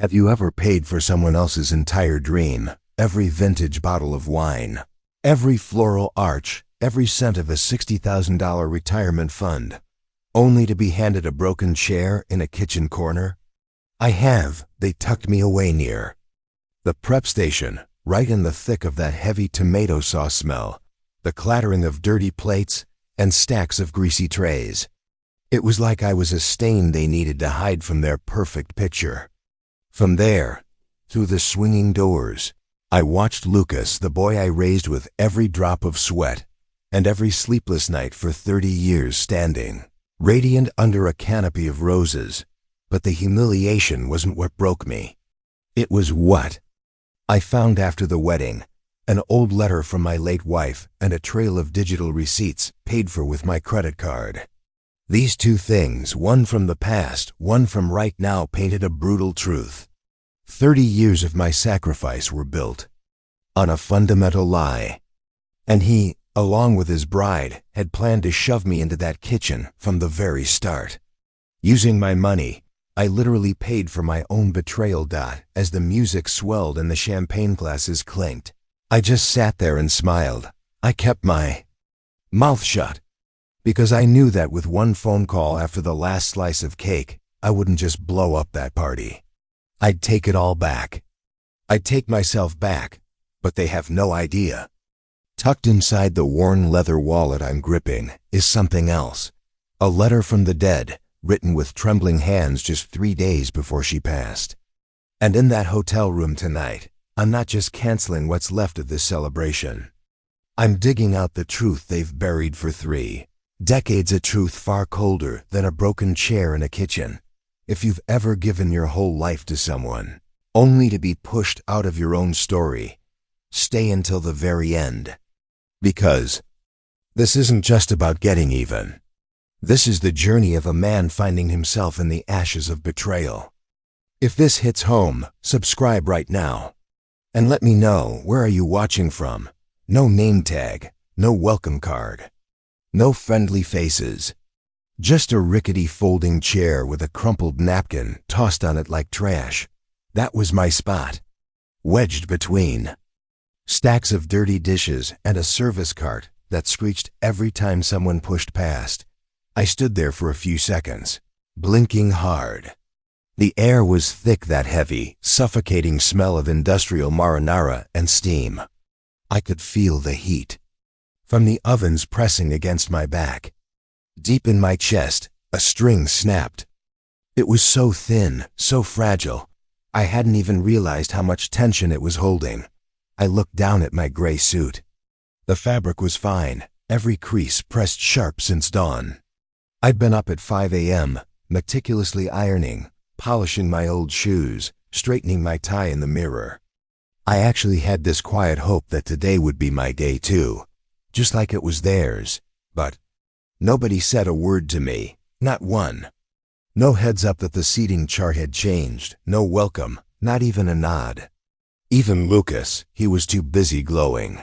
Have you ever paid for someone else's entire dream, every vintage bottle of wine, every floral arch, every cent of a $60,000 retirement fund, only to be handed a broken chair in a kitchen corner? I have. They tucked me away near the prep station, right in the thick of that heavy tomato sauce smell, the clattering of dirty plates, and stacks of greasy trays. It was like I was a stain they needed to hide from their perfect picture. From there, through the swinging doors, I watched Lucas, the boy I raised with every drop of sweat and every sleepless night for 30 years, standing, radiant under a canopy of roses. But the humiliation wasn't what broke me. It was what I found after the wedding: an old letter from my late wife and a trail of digital receipts paid for with my credit card. These two things, one from the past, one from right now, painted a brutal truth. 30 years of my sacrifice were built on a fundamental lie. And he, along with his bride, had planned to shove me into that kitchen from the very start. Using my money, I literally paid for my own betrayal. As the music swelled and the champagne glasses clinked, I just sat there and smiled. I kept my mouth shut, because I knew that with one phone call after the last slice of cake, I wouldn't just blow up that party. I'd take it all back. I'd take myself back, but they have no idea. Tucked inside the worn leather wallet I'm gripping is something else. A letter from the dead, written with trembling hands just 3 days before she passed. And in that hotel room tonight, I'm not just canceling what's left of this celebration. I'm digging out the truth they've buried for 3 decades, a truth far colder than a broken chair in a kitchen. If you've ever given your whole life to someone, only to be pushed out of your own story, stay until the very end. Because this isn't just about getting even. This is the journey of a man finding himself in the ashes of betrayal. If this hits home, subscribe right now. And let me know, where are you watching from? No name tag, no welcome card, no friendly faces. Just a rickety folding chair with a crumpled napkin tossed on it like trash. That was my spot. Wedged between stacks of dirty dishes and a service cart that screeched every time someone pushed past. I stood there for a few seconds, blinking hard. The air was thick, that heavy, suffocating smell of industrial marinara and steam. I could feel the heat from the ovens pressing against my back. Deep in my chest, a string snapped. It was so thin, so fragile, I hadn't even realized how much tension it was holding. I looked down at my gray suit. The fabric was fine, every crease pressed sharp since dawn. I'd been up at 5 a.m., meticulously ironing, polishing my old shoes, straightening my tie in the mirror. I actually had this quiet hope that today would be my day too, just like it was theirs. But nobody said a word to me, not one. No heads up that the seating chart had changed, no welcome, not even a nod. Even Lucas, he was too busy glowing,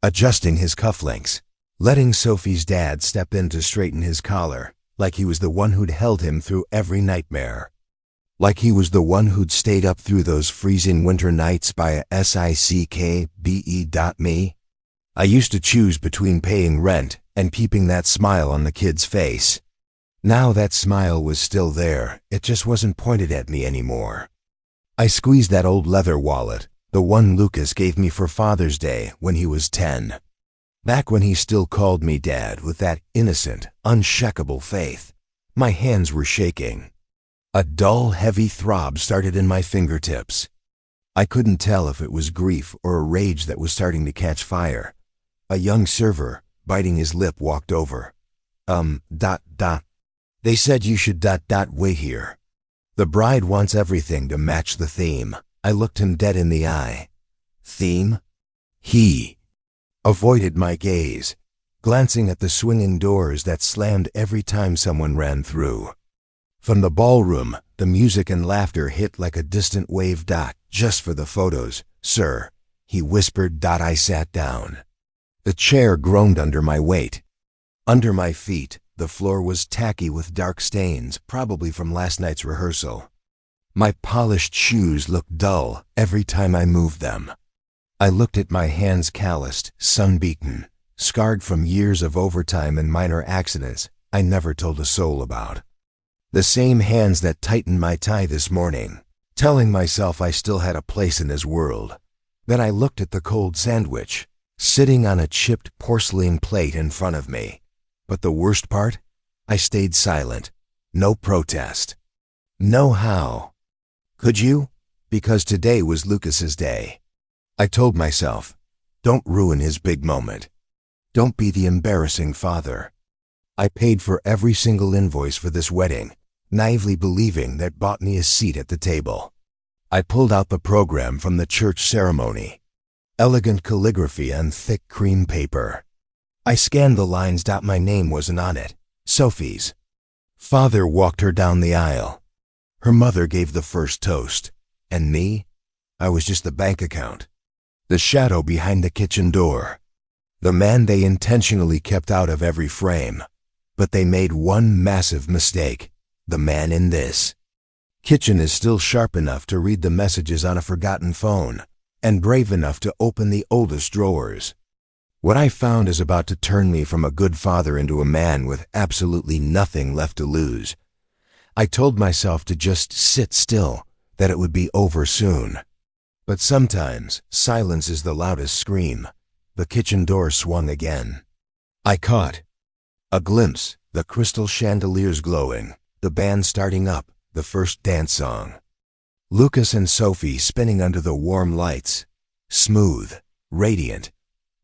adjusting his cufflinks, letting Sophie's dad step in to straighten his collar, like he was the one who'd held him through every nightmare. Like he was the one who'd stayed up through those freezing winter nights by a sickbe.me. I used to choose between paying rent and keeping that smile on the kid's face. Now that smile was still there, it just wasn't pointed at me anymore. I squeezed that old leather wallet, the one Lucas gave me for Father's Day when he was 10. Back when he still called me Dad with that innocent, unshakable faith. My hands were shaking. A dull, heavy throb started in my fingertips. I couldn't tell if it was grief or a rage that was starting to catch fire. A young server, biting his lip, walked over. They said you should wait here. The bride wants everything to match the theme. I looked him dead in the eye. Theme? He avoided my gaze, glancing at the swinging doors that slammed every time someone ran through. From the ballroom, the music and laughter hit like a distant wave. Just for the photos, sir, he whispered. I sat down. The chair groaned under my weight. Under my feet, the floor was tacky with dark stains, probably from last night's rehearsal. My polished shoes looked dull every time I moved them. I looked at my hands calloused, sun-beaten, scarred from years of overtime and minor accidents I never told a soul about. The same hands that tightened my tie this morning, telling myself I still had a place in this world. Then I looked at the cold sandwich, sitting on a chipped porcelain plate in front of me. But the worst part? I stayed silent. No protest. No how. Could you? Because today was Lucas's day. I told myself, don't ruin his big moment. Don't be the embarrassing father. I paid for every single invoice for this wedding, naively believing that bought me a seat at the table. I pulled out the program from the church ceremony. Elegant calligraphy on thick cream paper. I scanned the lines. My name wasn't on it. Sophie's. Father walked her down the aisle. Her mother gave the first toast. And me? I was just the bank account. The shadow behind the kitchen door. The man they intentionally kept out of every frame. But they made one massive mistake. The man in this kitchen is still sharp enough to read the messages on a forgotten phone, and brave enough to open the oldest drawers. What I found is about to turn me from a good father into a man with absolutely nothing left to lose. I told myself to just sit still, that it would be over soon. But sometimes silence is the loudest scream. The kitchen door swung again. I caught a glimpse, the crystal chandeliers glowing, the band starting up, the first dance song. Lucas and Sophie spinning under the warm lights. Smooth, radiant.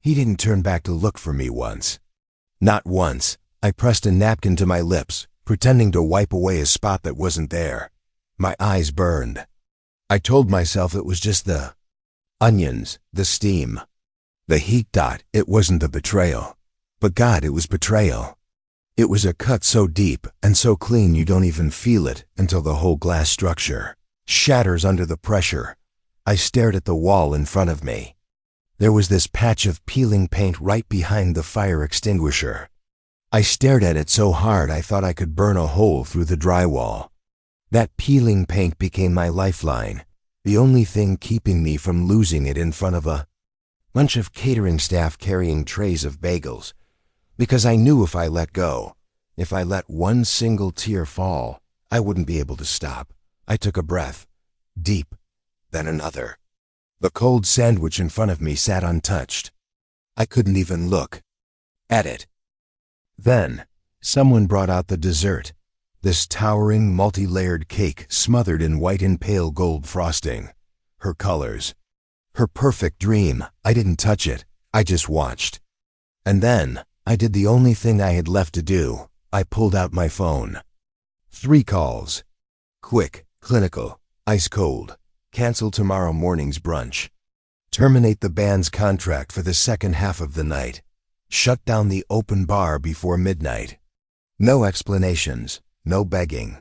He didn't turn back to look for me once. Not once. I pressed a napkin to my lips, pretending to wipe away a spot that wasn't there. My eyes burned. I told myself it was just the onions, the steam, the heat. It wasn't the betrayal. But God, it was betrayal. It was a cut so deep and so clean you don't even feel it until the whole glass structure shatters under the pressure. I stared at the wall in front of me. There was this patch of peeling paint right behind the fire extinguisher. I stared at it so hard I thought I could burn a hole through the drywall. That peeling paint became my lifeline, the only thing keeping me from losing it in front of a bunch of catering staff carrying trays of bagels. Because I knew if I let go, if I let one single tear fall, I wouldn't be able to stop. I took a breath, deep, then another. The cold sandwich in front of me sat untouched. I couldn't even look at it. Then, someone brought out the dessert, this towering, multi-layered cake smothered in white and pale gold frosting. Her colors. Her perfect dream. I didn't touch it. I just watched. And then, I did the only thing I had left to do. I pulled out my phone. 3 calls. Quick, clinical, ice cold. Cancel tomorrow morning's brunch. Terminate the band's contract for the second half of the night. Shut down the open bar before midnight. No explanations, no begging.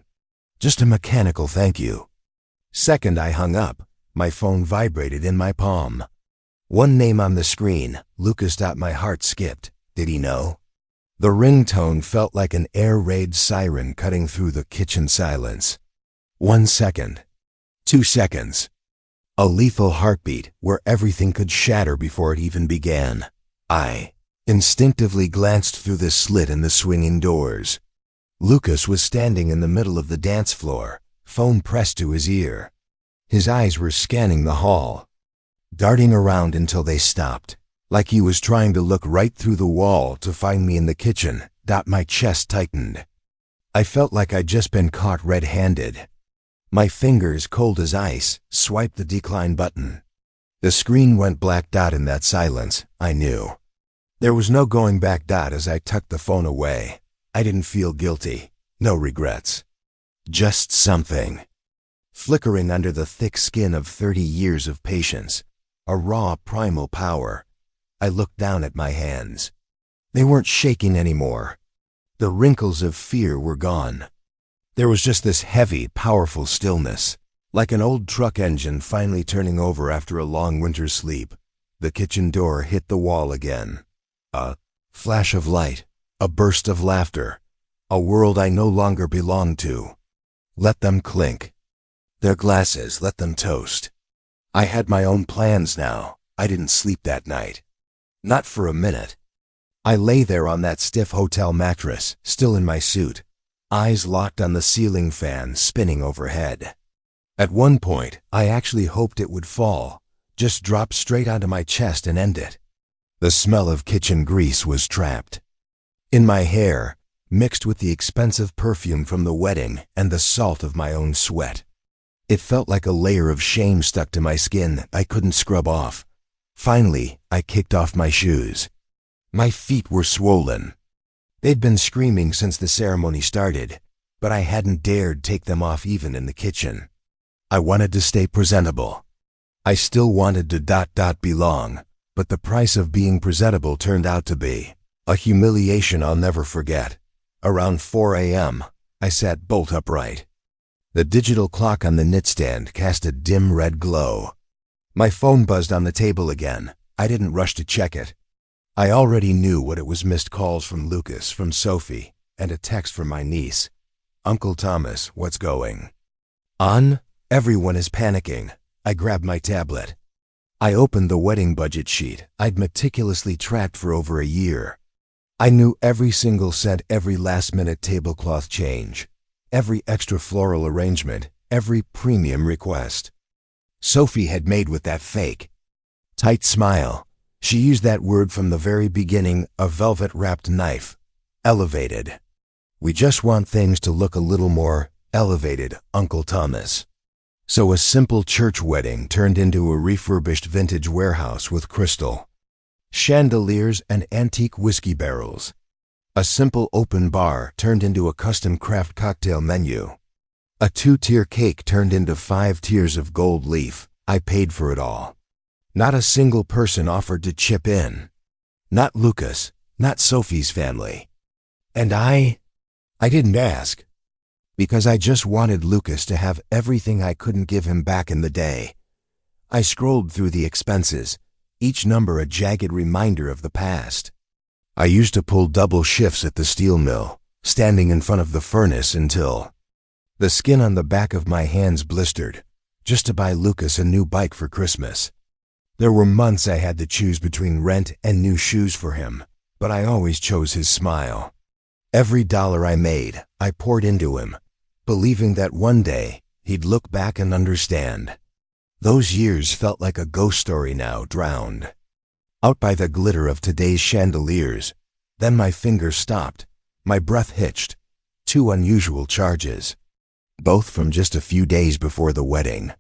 Just a mechanical thank you. Second I hung up, my phone vibrated in my palm. One name on the screen, Lucas. My heart skipped. Did he know? The ringtone felt like an air raid siren cutting through the kitchen silence. 1 second. 2 seconds. A lethal heartbeat where everything could shatter before it even began. I instinctively glanced through the slit in the swinging doors. Lucas was standing in the middle of the dance floor, phone pressed to his ear. His eyes were scanning the hall, darting around until they stopped. Like he was trying to look right through the wall to find me in the kitchen. My chest tightened. I felt like I'd just been caught red-handed. My fingers, cold as ice, swiped the decline button. The screen went black. In that silence, I knew. There was no going back. As I tucked the phone away, I didn't feel guilty. No regrets. Just something flickering under the thick skin of 30 years of patience. A raw, primal power. I looked down at my hands. They weren't shaking anymore. The wrinkles of fear were gone. There was just this heavy, powerful stillness, like an old truck engine finally turning over after a long winter's sleep. The kitchen door hit the wall again. A flash of light, a burst of laughter, a world I no longer belonged to. Let them clink. Their glasses, let them toast. I had my own plans now. I didn't sleep that night. Not for a minute. I lay there on that stiff hotel mattress, still in my suit, eyes locked on the ceiling fan spinning overhead. At one point, I actually hoped it would fall, just drop straight onto my chest and end it. The smell of kitchen grease was trapped. In my hair, mixed with the expensive perfume from the wedding and the salt of my own sweat. It felt like a layer of shame stuck to my skin I couldn't scrub off. Finally, I kicked off my shoes. My feet were swollen. They'd been screaming since the ceremony started, but I hadn't dared take them off even in the kitchen. I wanted to stay presentable. I still wanted to belong, but the price of being presentable turned out to be a humiliation I'll never forget. Around 4 a.m., I sat bolt upright. The digital clock on the knitstand cast a dim red glow. My phone buzzed on the table again. I didn't rush to check it. I already knew what it was: missed calls from Lucas, from Sophie, and a text from my niece. "Uncle Thomas, what's going on? Everyone is panicking." I grabbed my tablet. I opened the wedding budget sheet I'd meticulously tracked for over a year. I knew every single cent, every last-minute tablecloth change, every extra floral arrangement, every premium request Sophie had made with that fake, tight smile. She used that word from the very beginning, a velvet-wrapped knife. Elevated. "We just want things to look a little more elevated, Uncle Thomas." So a simple church wedding turned into a refurbished vintage warehouse with crystal chandeliers and antique whiskey barrels. A simple open bar turned into a custom craft cocktail menu. A 2-tier cake turned into 5 tiers of gold leaf. I paid for it all. Not a single person offered to chip in. Not Lucas, not Sophie's family. And I didn't ask. Because I just wanted Lucas to have everything I couldn't give him back in the day. I scrolled through the expenses, each number a jagged reminder of the past. I used to pull double shifts at the steel mill, standing in front of the furnace until the skin on the back of my hands blistered, just to buy Lucas a new bike for Christmas. There were months I had to choose between rent and new shoes for him, but I always chose his smile. Every dollar I made, I poured into him, believing that one day he'd look back and understand. Those years felt like a ghost story now, drowned out by the glitter of today's chandeliers. Then my fingers stopped, my breath hitched. 2 unusual charges, both from just a few days before the wedding.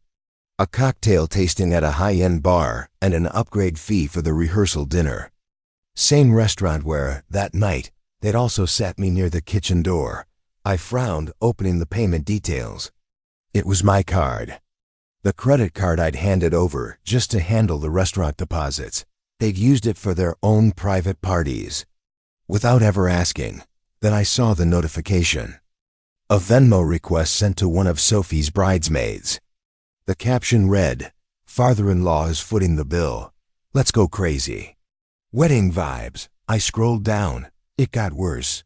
A cocktail tasting at a high-end bar and an upgrade fee for the rehearsal dinner. Same restaurant where, that night, they'd also sat me near the kitchen door. I frowned, opening the payment details. It was my card. The credit card I'd handed over just to handle the restaurant deposits. They'd used it for their own private parties. Without ever asking, then I saw the notification. A Venmo request sent to one of Sophie's bridesmaids. The caption read, "Father-in-law is footing the bill. Let's go crazy." Wedding vibes. I scrolled down. It got worse.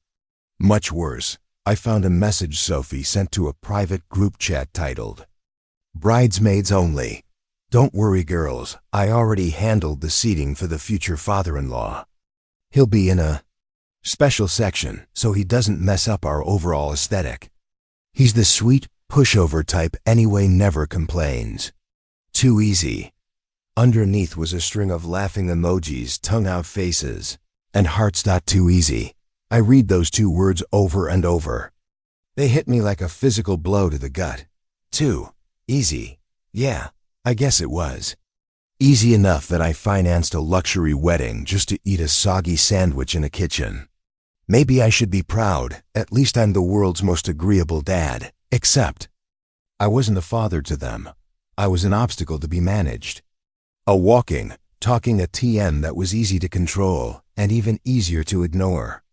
Much worse. I found a message Sophie sent to a private group chat titled, "Bridesmaids only. Don't worry, girls. I already handled the seating for the future father-in-law. He'll be in a special section so he doesn't mess up our overall aesthetic. He's the sweet, pushover type anyway, never complains. Too easy." Underneath was a string of laughing emojis, tongue-out faces, and hearts. Too easy. I read those 2 words over and over. They hit me like a physical blow to the gut. Too easy. Yeah, I guess it was. Easy enough that I financed a luxury wedding just to eat a soggy sandwich in a kitchen. Maybe I should be proud. At least I'm the world's most agreeable dad. Except, I wasn't a father to them. I was an obstacle to be managed. A walking, talking ATM that was easy to control and even easier to ignore.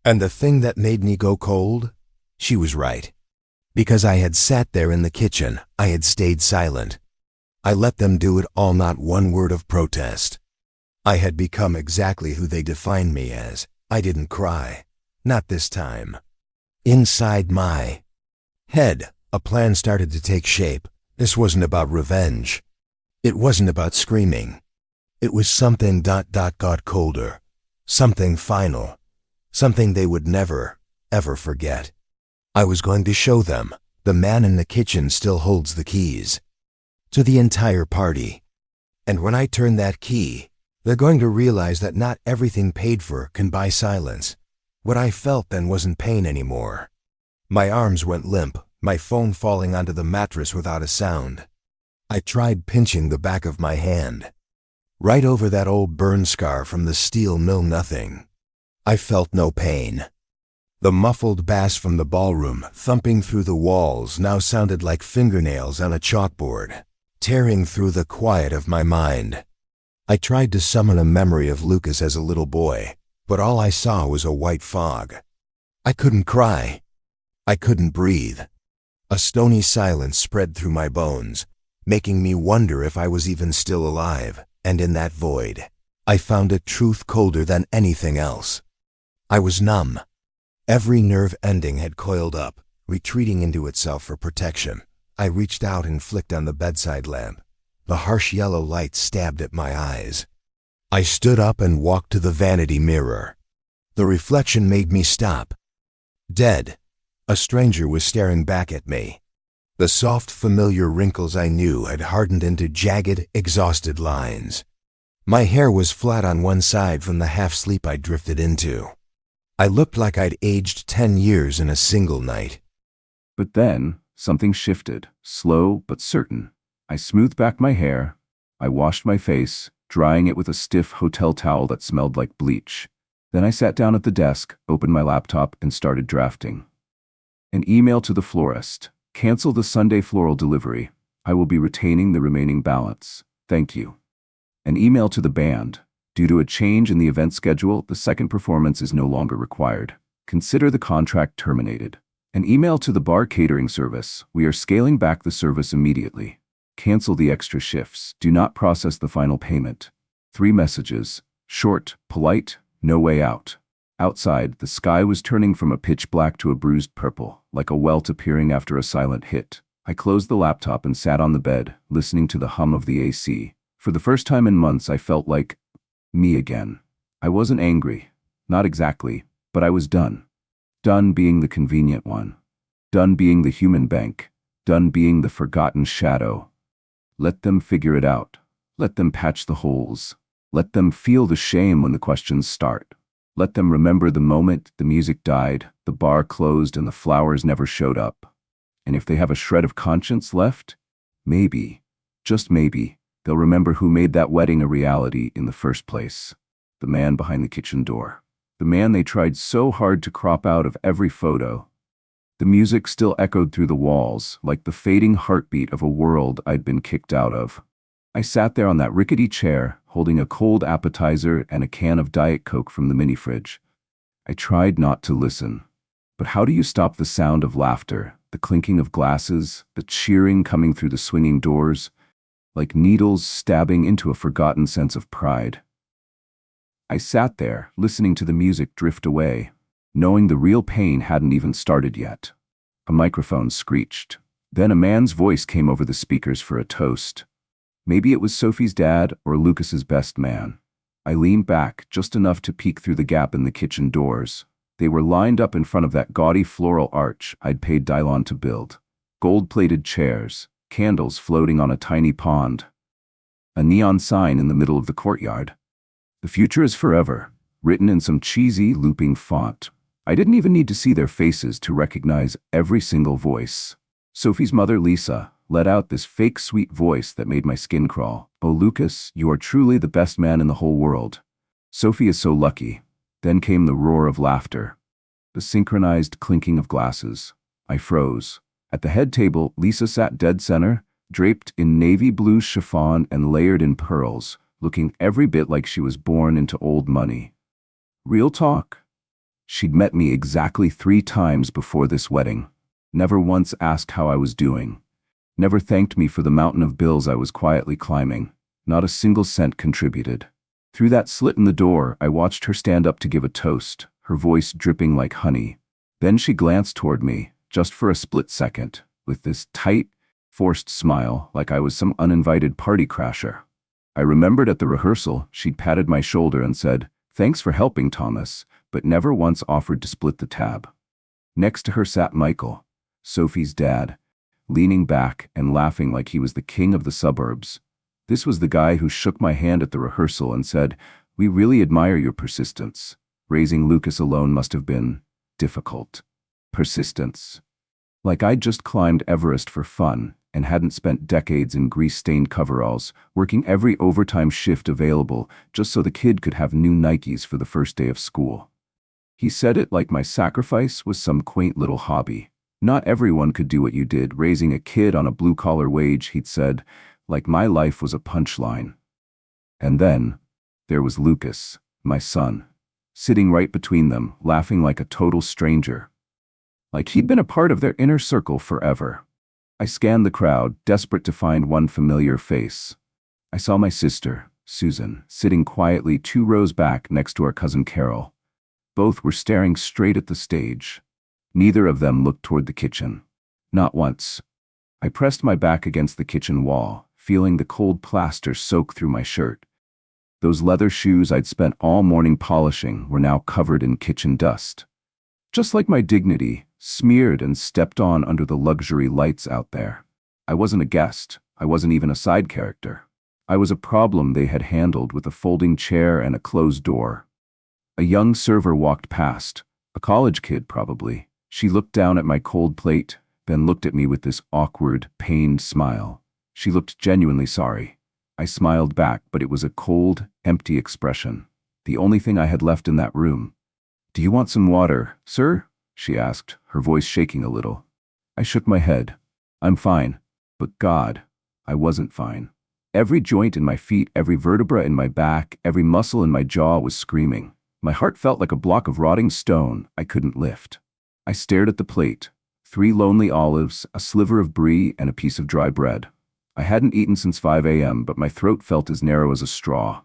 And the thing that made me go cold? She was right. Because I had sat there in the kitchen, I had stayed silent. I let them do it all, not one word of protest. I had become exactly who they defined me as. I didn't cry. Not this time. Inside my head, a plan started to take shape, This wasn't about revenge. It wasn't about screaming. It was something got colder. Something final. Something they would never, ever forget. I was going to show them. The man in the kitchen still holds the keys to the entire party. And when I turn that key, they're going to realize that not everything paid for can buy silence. What I felt then wasn't pain anymore. My arms went limp, my phone falling onto the mattress without a sound. I tried pinching the back of my hand, right over that old burn scar from the steel know-nothing. I felt no pain. The muffled bass from the ballroom, thumping through the walls, now sounded like fingernails on a chalkboard, tearing through the quiet of my mind. I tried to summon a memory of Lucas as a little boy, but all I saw was a white fog. I couldn't cry. I couldn't breathe. A stony silence spread through my bones, making me wonder if I was even still alive, and in that void, I found a truth colder than anything else. I was numb. Every nerve ending had coiled up, retreating into itself for protection. I reached out and flicked on the bedside lamp. The harsh yellow light stabbed at my eyes. I stood up and walked to the vanity mirror. The reflection made me stop. Dead. A stranger was staring back at me. The soft, familiar wrinkles I knew had hardened into jagged, exhausted lines. My hair was flat on one side from the half-sleep I drifted into. I looked like I'd aged 10 years in a single night. But then, something shifted, slow but certain. I smoothed back my hair. I washed my face, drying it with a stiff hotel towel that smelled like bleach. Then I sat down at the desk, opened my laptop, and started drafting. An email to the florist. Cancel the Sunday floral delivery. I will be retaining the remaining balance. Thank you. An email to the band. Due to a change in the event schedule, the second performance is no longer required. Consider the contract terminated. An email to the bar catering service. We are scaling back the service immediately. Cancel the extra shifts. Do not process the final payment. 3 messages. Short, polite, no way out. Outside, the sky was turning from a pitch black to a bruised purple, like a welt appearing after a silent hit. I closed the laptop and sat on the bed, listening to the hum of the AC. For the first time in months, I felt like me again. I wasn't angry. Not exactly, but I was done. Done being the convenient one. Done being the human bank. Done being the forgotten shadow. Let them figure it out. Let them patch the holes. Let them feel the shame when the questions start. Let them remember the moment the music died, the bar closed, and the flowers never showed up. And if they have a shred of conscience left, maybe, just maybe, they'll remember who made that wedding a reality in the first place. The man behind the kitchen door. The man they tried so hard to crop out of every photo. The music still echoed through the walls, like the fading heartbeat of a world I'd been kicked out of. I sat there on that rickety chair, holding a cold appetizer and a can of Diet Coke from the mini-fridge. I tried not to listen. But how do you stop the sound of laughter, the clinking of glasses, the cheering coming through the swinging doors, like needles stabbing into a forgotten sense of pride? I sat there, listening to the music drift away, knowing the real pain hadn't even started yet. A microphone screeched. Then a man's voice came over the speakers for a toast. Maybe it was Sophie's dad or Lucas's best man. I leaned back just enough to peek through the gap in the kitchen doors. They were lined up in front of that gaudy floral arch I'd paid Dylon to build. Gold-plated chairs, candles floating on a tiny pond, a neon sign in the middle of the courtyard. The future is forever, written in some cheesy, looping font. I didn't even need to see their faces to recognize every single voice. Sophie's mother, Lisa, let out this fake sweet voice that made my skin crawl. "Oh, Lucas, you are truly the best man in the whole world. Sophie is so lucky." Then came the roar of laughter, the synchronized clinking of glasses. I froze. At the head table, Lisa sat dead center, draped in navy blue chiffon and layered in pearls, looking every bit like she was born into old money. Real talk. She'd met me exactly 3 times before this wedding. Never once asked how I was doing. Never thanked me for the mountain of bills I was quietly climbing. Not a single cent contributed. Through that slit in the door, I watched her stand up to give a toast, her voice dripping like honey. Then she glanced toward me, just for a split second, with this tight, Forced smile, like I was some uninvited party crasher. I remembered at the rehearsal, she'd patted my shoulder and said, "Thanks for helping, Thomas," but never once offered to split the tab. Next to her sat Michael, Sophie's dad, leaning back and laughing like he was the king of the suburbs. This was the guy who shook my hand at the rehearsal and said, "We really admire your persistence. Raising Lucas alone must have been difficult." Persistence. Like I'd just climbed Everest for fun and hadn't spent decades in grease-stained coveralls, working every overtime shift available just so the kid could have new Nikes for the first day of school. He said it like my sacrifice was some quaint little hobby. Not everyone could do what you did, raising a kid on a blue-collar wage, he'd said, like my life was a punchline. And then, there was Lucas, my son, sitting right between them, laughing like a total stranger. Like he'd been a part of their inner circle forever. I scanned the crowd, desperate to find one familiar face. I saw my sister, Susan, sitting quietly 2 rows back next to our cousin Carol. Both were staring straight at the stage. Neither of them looked toward the kitchen. Not once. I pressed my back against the kitchen wall, feeling the cold plaster soak through my shirt. Those leather shoes I'd spent all morning polishing were now covered in kitchen dust. Just like my dignity, smeared and stepped on under the luxury lights out there. I wasn't a guest. I wasn't even a side character. I was a problem they had handled with a folding chair and a closed door. A young server walked past, a college kid probably. She looked down at my cold plate, then looked at me with this awkward, pained smile. She looked genuinely sorry. I smiled back, but it was a cold, empty expression. The only thing I had left in that room. "Do you want some water, sir?" she asked, her voice shaking a little. I shook my head. "I'm fine." But God, I wasn't fine. Every joint in my feet, every vertebra in my back, every muscle in my jaw was screaming. My heart felt like a block of rotting stone I couldn't lift. I stared at the plate. 3 lonely olives, a sliver of brie, and a piece of dry bread. I hadn't eaten since 5 a.m., but my throat felt as narrow as a straw.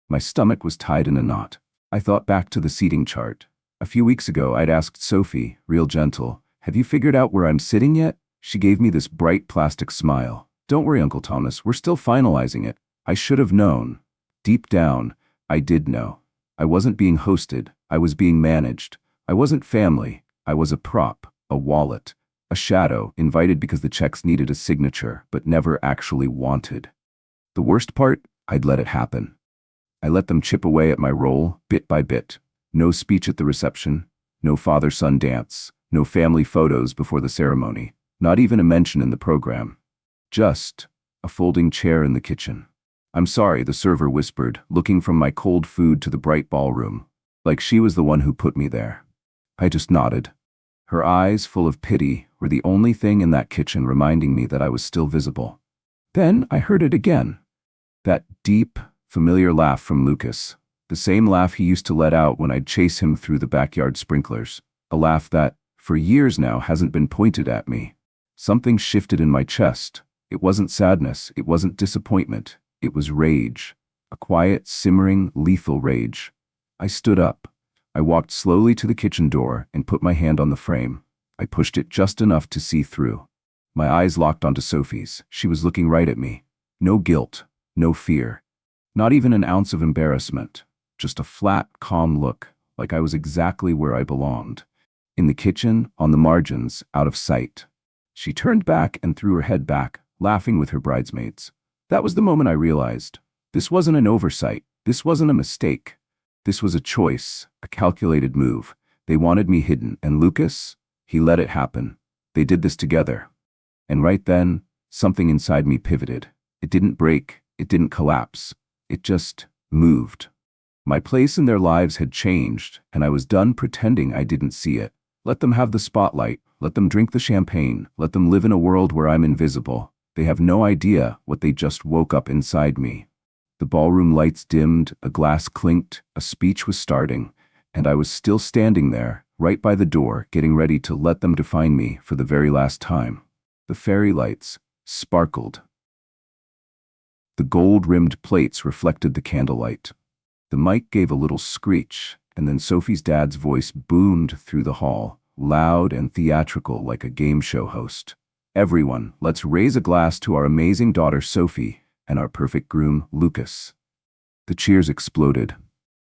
My stomach was tied in a knot. I thought back to the seating chart. A few weeks ago, I'd asked Sophie, real gentle, "Have you figured out where I'm sitting yet?" She gave me this bright plastic smile. "Don't worry, Uncle Thomas, we're still finalizing it." I should have known. Deep down, I did know. I wasn't being hosted. I was being managed. I wasn't family. I was a prop, a wallet, a shadow, invited because the checks needed a signature, but never actually wanted. The worst part, I'd let it happen. I let them chip away at my role, bit by bit. No speech at the reception, no father-son dance, no family photos before the ceremony, not even a mention in the program. Just a folding chair in the kitchen. "I'm sorry," the server whispered, looking from my cold food to the bright ballroom, like she was the one who put me there. I just nodded. Her eyes, full of pity, were the only thing in that kitchen reminding me that I was still visible. Then I heard it again. That deep, familiar laugh from Lucas. The same laugh he used to let out when I'd chase him through the backyard sprinklers. A laugh that, for years now, hasn't been pointed at me. Something shifted in my chest. It wasn't sadness. It wasn't disappointment. It was rage. A quiet, simmering, lethal rage. I stood up. I walked slowly to the kitchen door and put my hand on the frame. I pushed it just enough to see through. My eyes locked onto Sophie's. She was looking right at me. No guilt. No fear. Not even an ounce of embarrassment. Just a flat, calm look, like I was exactly where I belonged. In the kitchen, on the margins, out of sight. She turned back and threw her head back, laughing with her bridesmaids. That was the moment I realized. This wasn't an oversight. This wasn't a mistake. This was a choice, a calculated move. They wanted me hidden, and Lucas, he let it happen. They did this together. And right then, something inside me pivoted. It didn't break. It didn't collapse. It just moved. My place in their lives had changed, and I was done pretending I didn't see it. Let them have the spotlight. Let them drink the champagne. Let them live in a world where I'm invisible. They have no idea what they just woke up inside me. The ballroom lights dimmed, a glass clinked, a speech was starting, and I was still standing there, right by the door, getting ready to let them define me for the very last time. The fairy lights sparkled. The gold-rimmed plates reflected the candlelight. The mic gave a little screech, and then Sophie's dad's voice boomed through the hall, loud and theatrical like a game show host. Everyone, let's raise a glass to our amazing daughter Sophie and our perfect groom Lucas. The cheers exploded.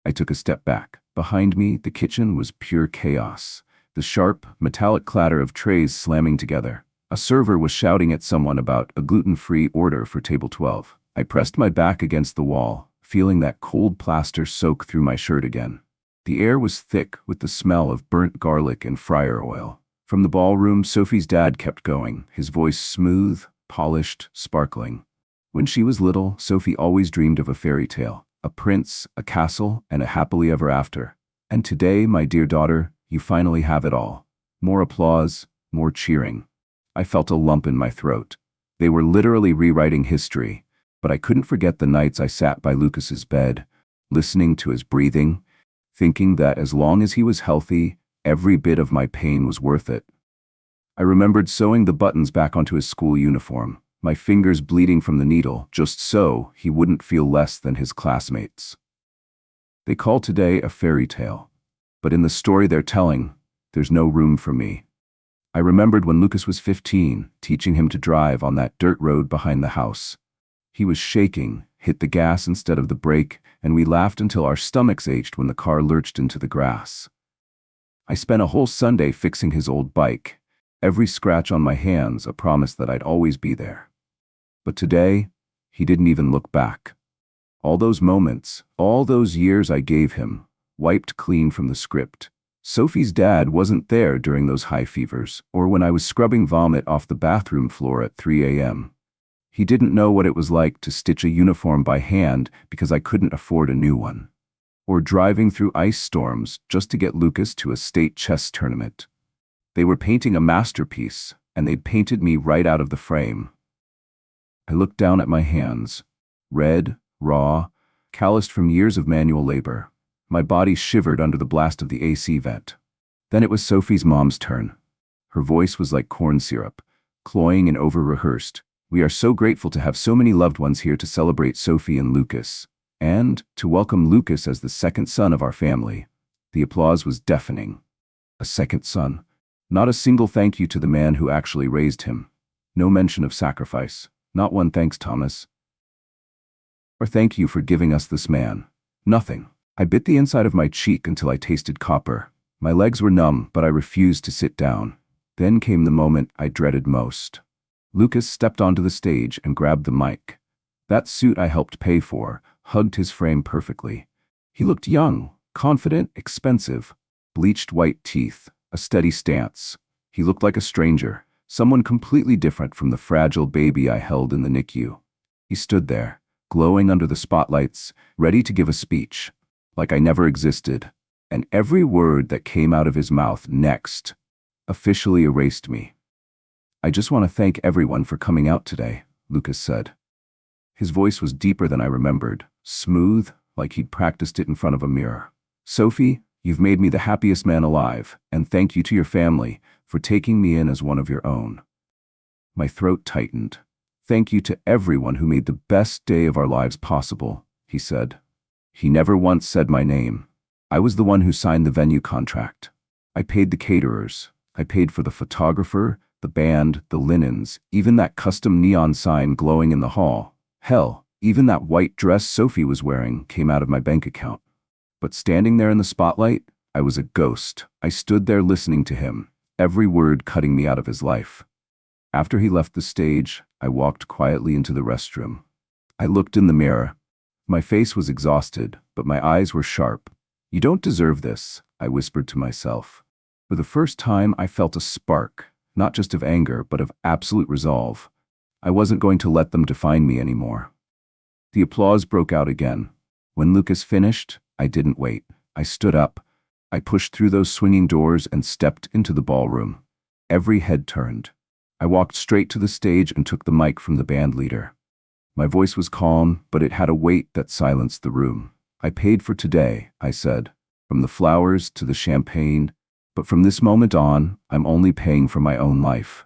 I took a step back. Behind me, the kitchen was pure chaos. The sharp, metallic clatter of trays slamming together. A server was shouting at someone about a gluten-free order for table 12. I pressed my back against the wall, feeling that cold plaster soak through my shirt again. The air was thick with the smell of burnt garlic and fryer oil. From the ballroom, Sophie's dad kept going, his voice smooth, polished, sparkling. When she was little, Sophie always dreamed of a fairy tale, a prince, a castle, and a happily ever after. And today, my dear daughter, you finally have it all. More applause, more cheering. I felt a lump in my throat. They were literally rewriting history, but I couldn't forget the nights I sat by Lucas's bed, listening to his breathing, thinking that as long as he was healthy, every bit of my pain was worth it. I remembered sewing the buttons back onto his school uniform, my fingers bleeding from the needle, just so he wouldn't feel less than his classmates. They call today a fairy tale, but in the story they're telling, there's no room for me. I remembered when Lucas was 15, teaching him to drive on that dirt road behind the house. He was shaking, hit the gas instead of the brake, and we laughed until our stomachs ached when the car lurched into the grass. I spent a whole Sunday fixing his old bike, every scratch on my hands a promise that I'd always be there. But today, he didn't even look back. All those moments, all those years I gave him, wiped clean from the script. Sophie's dad wasn't there during those high fevers, or when I was scrubbing vomit off the bathroom floor at 3 a.m. He didn't know what it was like to stitch a uniform by hand because I couldn't afford a new one. Or driving through ice storms just to get Lucas to a state chess tournament. They were painting a masterpiece, and they'd painted me right out of the frame. I looked down at my hands, red, raw, calloused from years of manual labor. My body shivered under the blast of the AC vent. Then it was Sophie's mom's turn. Her voice was like corn syrup, cloying and over-rehearsed. We are so grateful to have so many loved ones here to celebrate Sophie and Lucas, and to welcome Lucas as the second son of our family. The applause was deafening. A second son. Not a single thank you to the man who actually raised him. No mention of sacrifice. Not one thanks, Thomas. Or thank you for giving us this man. Nothing. I bit the inside of my cheek until I tasted copper. My legs were numb, but I refused to sit down. Then came the moment I dreaded most. Lucas stepped onto the stage and grabbed the mic. That suit I helped pay for hugged his frame perfectly. He looked young, confident, expensive. Bleached white teeth, a steady stance. He looked like a stranger, someone completely different from the fragile baby I held in the NICU. He stood there, glowing under the spotlights, ready to give a speech, like I never existed, and every word that came out of his mouth next officially erased me. I just want to thank everyone for coming out today, Lucas said. His voice was deeper than I remembered, smooth, like he'd practiced it in front of a mirror. Sophie, you've made me the happiest man alive, and thank you to your family for taking me in as one of your own. My throat tightened. Thank you to everyone who made the best day of our lives possible, he said. He never once said my name. I was the one who signed the venue contract. I paid the caterers. I paid for the photographer, the band, the linens, even that custom neon sign glowing in the hall. Hell, even that white dress Sophie was wearing came out of my bank account. But standing there in the spotlight, I was a ghost. I stood there listening to him, every word cutting me out of his life. After he left the stage, I walked quietly into the restroom. I looked in the mirror. My face was exhausted, but my eyes were sharp. You don't deserve this, I whispered to myself. For the first time, I felt a spark, not just of anger, but of absolute resolve. I wasn't going to let them define me anymore. The applause broke out again. When Lucas finished, I didn't wait. I stood up. I pushed through those swinging doors and stepped into the ballroom. Every head turned. I walked straight to the stage and took the mic from the band leader. My voice was calm, but it had a weight that silenced the room. I paid for today, I said, from the flowers to the champagne, but from this moment on, I'm only paying for my own life.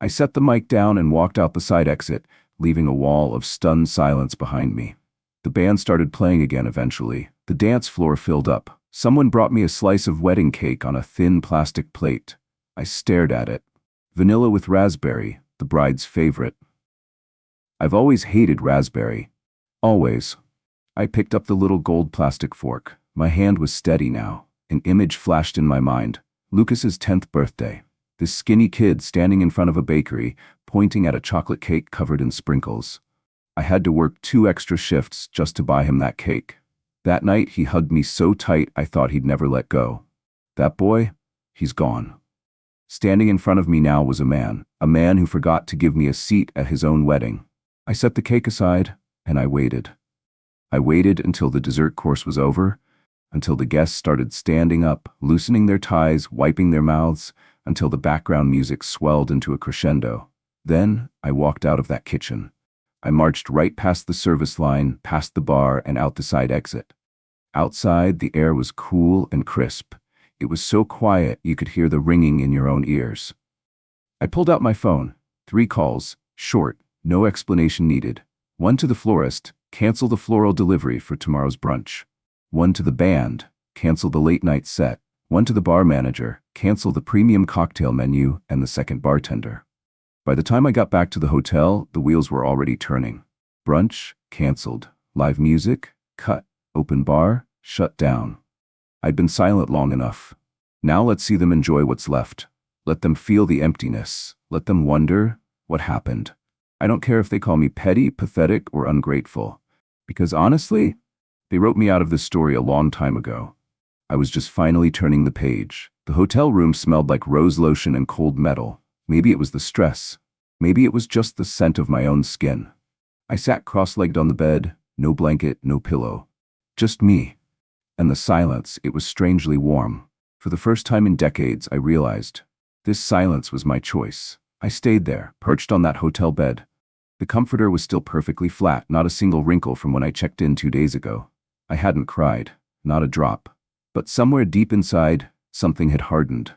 I set the mic down and walked out the side exit, leaving a wall of stunned silence behind me. The band started playing again eventually. The dance floor filled up. Someone brought me a slice of wedding cake on a thin plastic plate. I stared at it. Vanilla with raspberry, the the bride's favorite. I've always hated raspberry. Always. I picked up the little gold plastic fork. My hand was steady now. An image flashed in my mind. Lucas's 10th birthday. This skinny kid standing in front of a bakery, pointing at a chocolate cake covered in sprinkles. I had to work 2 extra shifts just to buy him that cake. That night, he hugged me so tight I thought he'd never let go. That boy, he's gone. Standing in front of me now was a man who forgot to give me a seat at his own wedding. I set the cake aside, and I waited. I waited until the dessert course was over, until the guests started standing up, loosening their ties, wiping their mouths, until the background music swelled into a crescendo. Then I walked out of that kitchen. I marched right past the service line, past the bar, and out the side exit. Outside, the air was cool and crisp. It was so quiet you could hear the ringing in your own ears. I pulled out my phone. 3 calls, short, no explanation needed. 1 to the florist, cancel the floral delivery for tomorrow's brunch. 1 to the band, cancel the late-night set. 1 to the bar manager, cancel the premium cocktail menu and the second bartender. By the time I got back to the hotel, the wheels were already turning. Brunch, canceled. Live music, cut. Open bar, shut down. I'd been silent long enough. Now let's see them enjoy what's left. Let them feel the emptiness. Let them wonder what happened. I don't care if they call me petty, pathetic, or ungrateful. Because honestly, they wrote me out of this story a long time ago. I was just finally turning the page. The hotel room smelled like rose lotion and cold metal. Maybe it was the stress. Maybe it was just the scent of my own skin. I sat cross-legged on the bed, no blanket, no pillow. Just me. And the silence, it was strangely warm. For the first time in decades, I realized this silence was my choice. I stayed there, perched on that hotel bed. The comforter was still perfectly flat, not a single wrinkle from when I checked in 2 days ago. I hadn't cried, not a drop. But somewhere deep inside, something had hardened.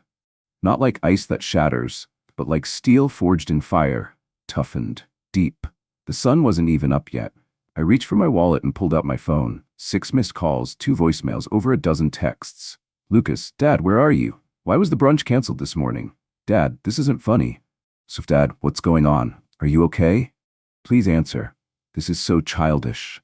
Not like ice that shatters, but like steel forged in fire, toughened, deep. The sun wasn't even up yet. I reached for my wallet and pulled out my phone. 6 missed calls, 2 voicemails, over a dozen texts. Lucas, Dad, where are you? Why was the brunch canceled this morning? Dad, this isn't funny. So, Dad, what's going on? Are you okay? Please answer. This is so childish.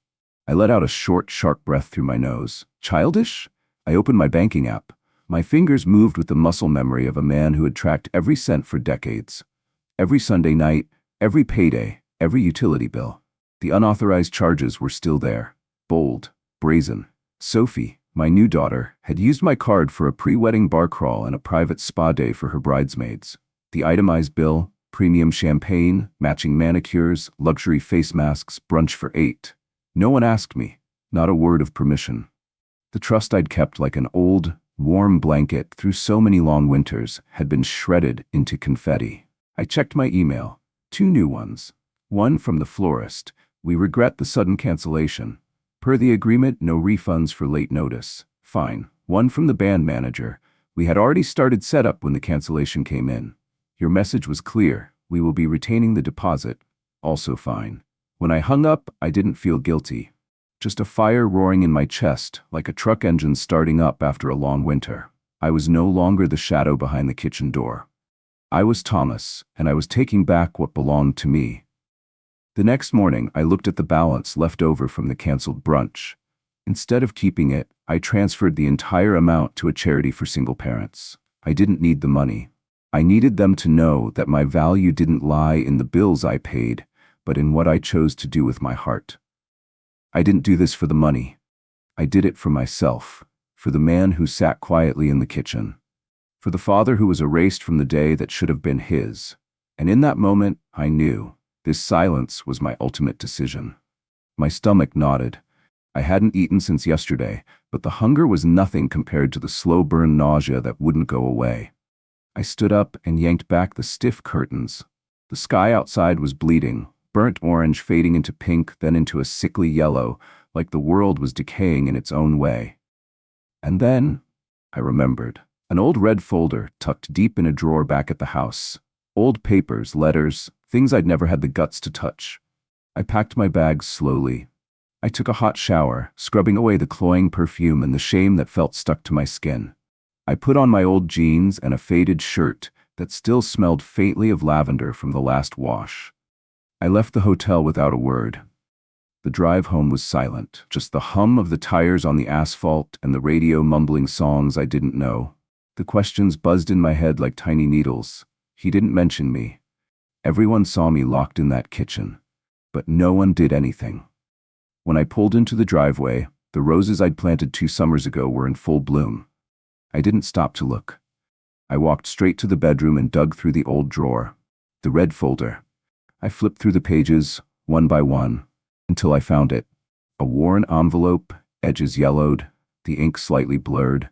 I let out a short, sharp breath through my nose. Childish? I opened my banking app. My fingers moved with the muscle memory of a man who had tracked every cent for decades. Every Sunday night, every payday, every utility bill. The unauthorized charges were still there. Bold, brazen. Sophie, my new daughter, had used my card for a pre-wedding bar crawl and a private spa day for her bridesmaids. The itemized bill, premium champagne, matching manicures, luxury face masks, brunch for 8. No one asked me, not a word of permission. The trust I'd kept like an old, warm blanket through so many long winters had been shredded into confetti. I checked my email. 2 new ones. 1 from the florist. We regret the sudden cancellation. Per the agreement, no refunds for late notice. Fine. 1 from the band manager. We had already started setup when the cancellation came in. Your message was clear. We will be retaining the deposit. Also fine. When I hung up, I didn't feel guilty. Just a fire roaring in my chest, like a truck engine starting up after a long winter. I was no longer the shadow behind the kitchen door. I was Thomas, and I was taking back what belonged to me. The next morning, I looked at the balance left over from the canceled brunch. Instead of keeping it, I transferred the entire amount to a charity for single parents. I didn't need the money. I needed them to know that my value didn't lie in the bills I paid, but in what I chose to do with my heart. I didn't do this for the money. I did it for myself, for the man who sat quietly in the kitchen, for the father who was erased from the day that should have been his. And in that moment, I knew this silence was my ultimate decision. My stomach nodded. I hadn't eaten since yesterday, but the hunger was nothing compared to the slow burn nausea that wouldn't go away. I stood up and yanked back the stiff curtains. The sky outside was bleeding, burnt orange fading into pink, then into a sickly yellow, like the world was decaying in its own way. And then, I remembered, an old red folder tucked deep in a drawer back at the house. Old papers, letters, things I'd never had the guts to touch. I packed my bags slowly. I took a hot shower, scrubbing away the cloying perfume and the shame that felt stuck to my skin. I put on my old jeans and a faded shirt, that still smelled faintly of lavender from the last wash. I left the hotel without a word. The drive home was silent, just the hum of the tires on the asphalt and the radio mumbling songs I didn't know. The questions buzzed in my head like tiny needles. He didn't mention me. Everyone saw me locked in that kitchen, but no one did anything. When I pulled into the driveway, the roses I'd planted 2 summers ago were in full bloom. I didn't stop to look. I walked straight to the bedroom and dug through the old drawer, the red folder. I flipped through the pages, one by one, until I found it. A worn envelope, edges yellowed, the ink slightly blurred.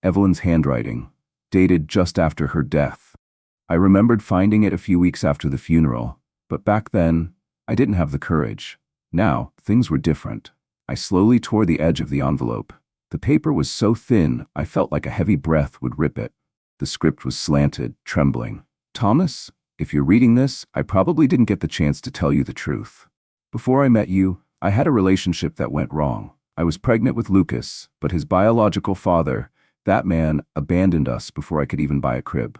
Evelyn's handwriting, dated just after her death. I remembered finding it a few weeks after the funeral, but back then, I didn't have the courage. Now, things were different. I slowly tore the edge of the envelope. The paper was so thin, I felt like a heavy breath would rip it. The script was slanted, trembling. Thomas, if you're reading this, I probably didn't get the chance to tell you the truth. Before I met you, I had a relationship that went wrong. I was pregnant with Lucas, but his biological father, that man, abandoned us before I could even buy a crib.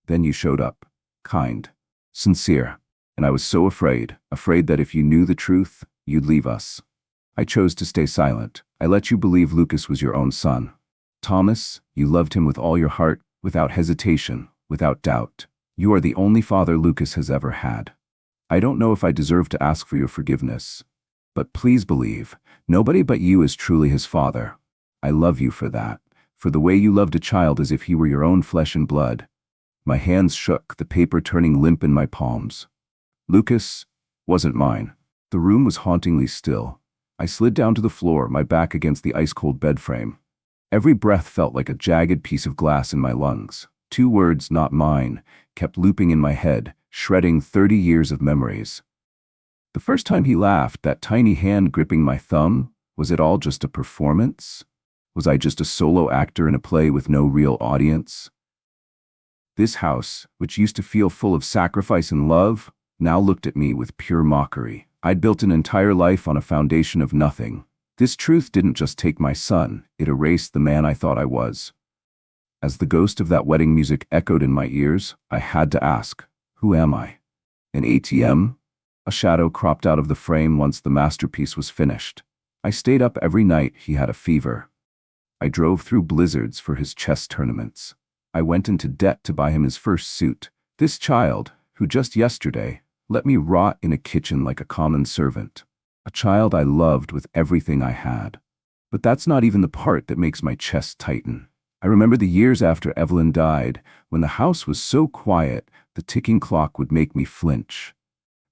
Then you showed up. Kind. Sincere. And I was so afraid that if you knew the truth, you'd leave us. I chose to stay silent. I let you believe Lucas was your own son. Thomas, you loved him with all your heart, without hesitation, without doubt. You are the only father Lucas has ever had. I don't know if I deserve to ask for your forgiveness, but please believe, nobody but you is truly his father. I love you for that, for the way you loved a child as if he were your own flesh and blood. My hands shook, the paper turning limp in my palms. Lucas wasn't mine. The room was hauntingly still. I slid down to the floor, my back against the ice-cold bed frame. Every breath felt like a jagged piece of glass in my lungs. 2 words, not mine, kept looping in my head, shredding 30 years of memories. The first time he laughed, that tiny hand gripping my thumb, was it all just a performance? Was I just a solo actor in a play with no real audience? This house, which used to feel full of sacrifice and love, now looked at me with pure mockery. I'd built an entire life on a foundation of nothing. This truth didn't just take my son, it erased the man I thought I was. As the ghost of that wedding music echoed in my ears, I had to ask, who am I? An ATM? A shadow cropped out of the frame once the masterpiece was finished. I stayed up every night he had a fever. I drove through blizzards for his chess tournaments. I went into debt to buy him his first suit. This child, who just yesterday let me rot in a kitchen like a common servant. A child I loved with everything I had. But that's not even the part that makes my chest tighten. I remember the years after Evelyn died, when the house was so quiet, the ticking clock would make me flinch.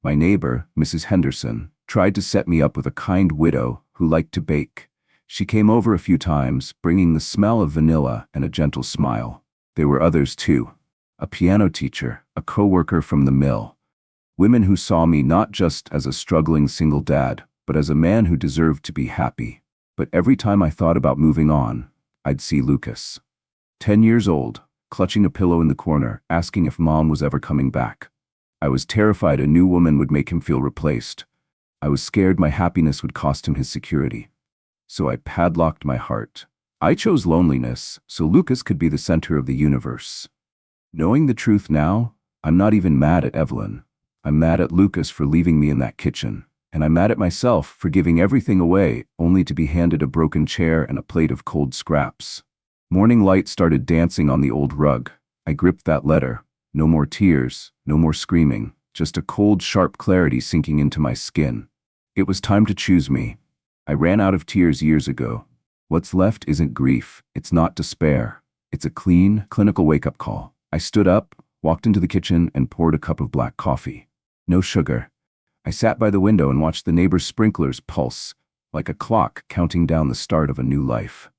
My neighbor, Mrs. Henderson, tried to set me up with a kind widow who liked to bake. She came over a few times, bringing the smell of vanilla and a gentle smile. There were others too. A piano teacher, a co-worker from the mill. Women who saw me not just as a struggling single dad, but as a man who deserved to be happy. But every time I thought about moving on, I'd see Lucas. 10 years old, clutching a pillow in the corner, asking if Mom was ever coming back. I was terrified a new woman would make him feel replaced. I was scared my happiness would cost him his security. So I padlocked my heart. I chose loneliness, so Lucas could be the center of the universe. Knowing the truth now, I'm not even mad at Evelyn. I'm mad at Lucas for leaving me in that kitchen, and I'm mad at myself for giving everything away only to be handed a broken chair and a plate of cold scraps. Morning light started dancing on the old rug. I gripped that letter. No more tears, no more screaming, just a cold, sharp clarity sinking into my skin. It was time to choose me. I ran out of tears years ago. What's left isn't grief, it's not despair. It's a clean, clinical wake-up call. I stood up, walked into the kitchen, and poured a cup of black coffee. No sugar. I sat by the window and watched the neighbor's sprinklers pulse, like a clock counting down the start of a new life.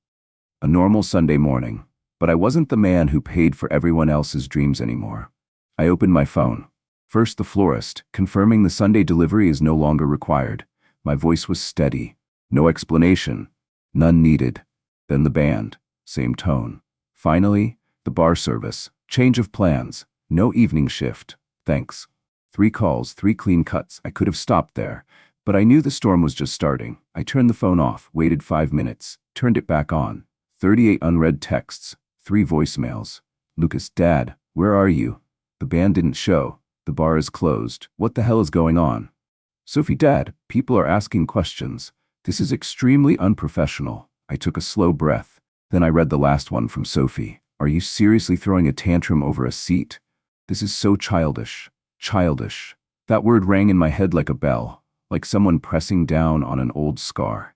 A normal Sunday morning, but I wasn't the man who paid for everyone else's dreams anymore. I opened my phone. First the florist, confirming the Sunday delivery is no longer required. My voice was steady. No explanation. None needed. Then the band. Same tone. Finally, the bar service. Change of plans. No evening shift. Thanks. 3 calls, 3 clean cuts. I could have stopped there, but I knew the storm was just starting. I turned the phone off, waited 5 minutes, turned it back on. 38 unread texts, 3 voicemails. Lucas, Dad, Where are you? The band didn't show. The bar is closed. What the hell is going on? Sophie, Dad, people are asking questions. This is extremely unprofessional. I took a slow breath. Then I read the last one from Sophie. Are you seriously throwing a tantrum over a seat? This is so childish. Childish. That word rang in my head like a bell, like someone pressing down on an old scar.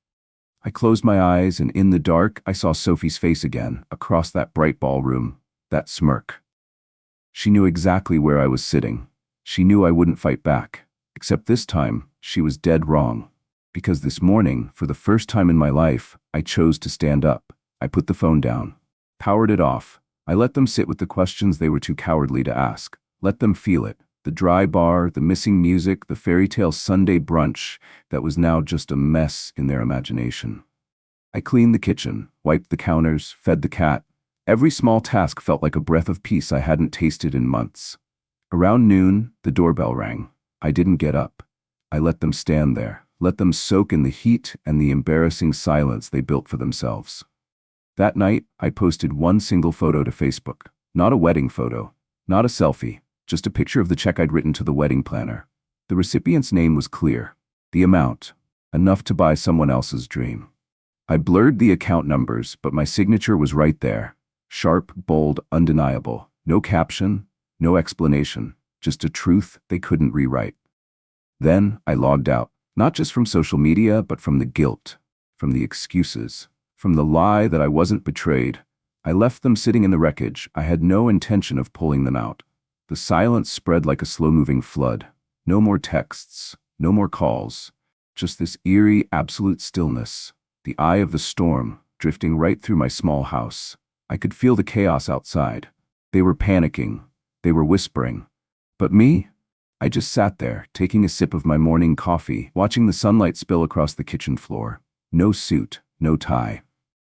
I closed my eyes, and in the dark, I saw Sophie's face again, across that bright ballroom, that smirk. She knew exactly where I was sitting. She knew I wouldn't fight back. Except this time, she was dead wrong. Because this morning, for the first time in my life, I chose to stand up. I put the phone down, powered it off. I let them sit with the questions they were too cowardly to ask. Let them feel it. The dry bar, the missing music, the fairy tale Sunday brunch that was now just a mess in their imagination. I cleaned the kitchen, wiped the counters, fed the cat. Every small task felt like a breath of peace I hadn't tasted in months. Around noon, the doorbell rang. I didn't get up. I let them stand there, let them soak in the heat and the embarrassing silence they built for themselves. That night, I posted one single photo to Facebook. Not a wedding photo, not a selfie, just a picture of the check I'd written to the wedding planner. The recipient's name was clear. The amount, enough to buy someone else's dream. I blurred the account numbers, but my signature was right there. Sharp, bold, undeniable. No caption, no explanation, just a truth they couldn't rewrite. Then I logged out, not just from social media, but from the guilt, from the excuses, from the lie that I wasn't betrayed. I left them sitting in the wreckage. I had no intention of pulling them out. The silence spread like a slow-moving flood. No more texts, no more calls, just this eerie, absolute stillness. The eye of the storm, drifting right through my small house. I could feel the chaos outside. They were panicking. They were whispering. But me? I just sat there, taking a sip of my morning coffee, watching the sunlight spill across the kitchen floor. No suit, no tie.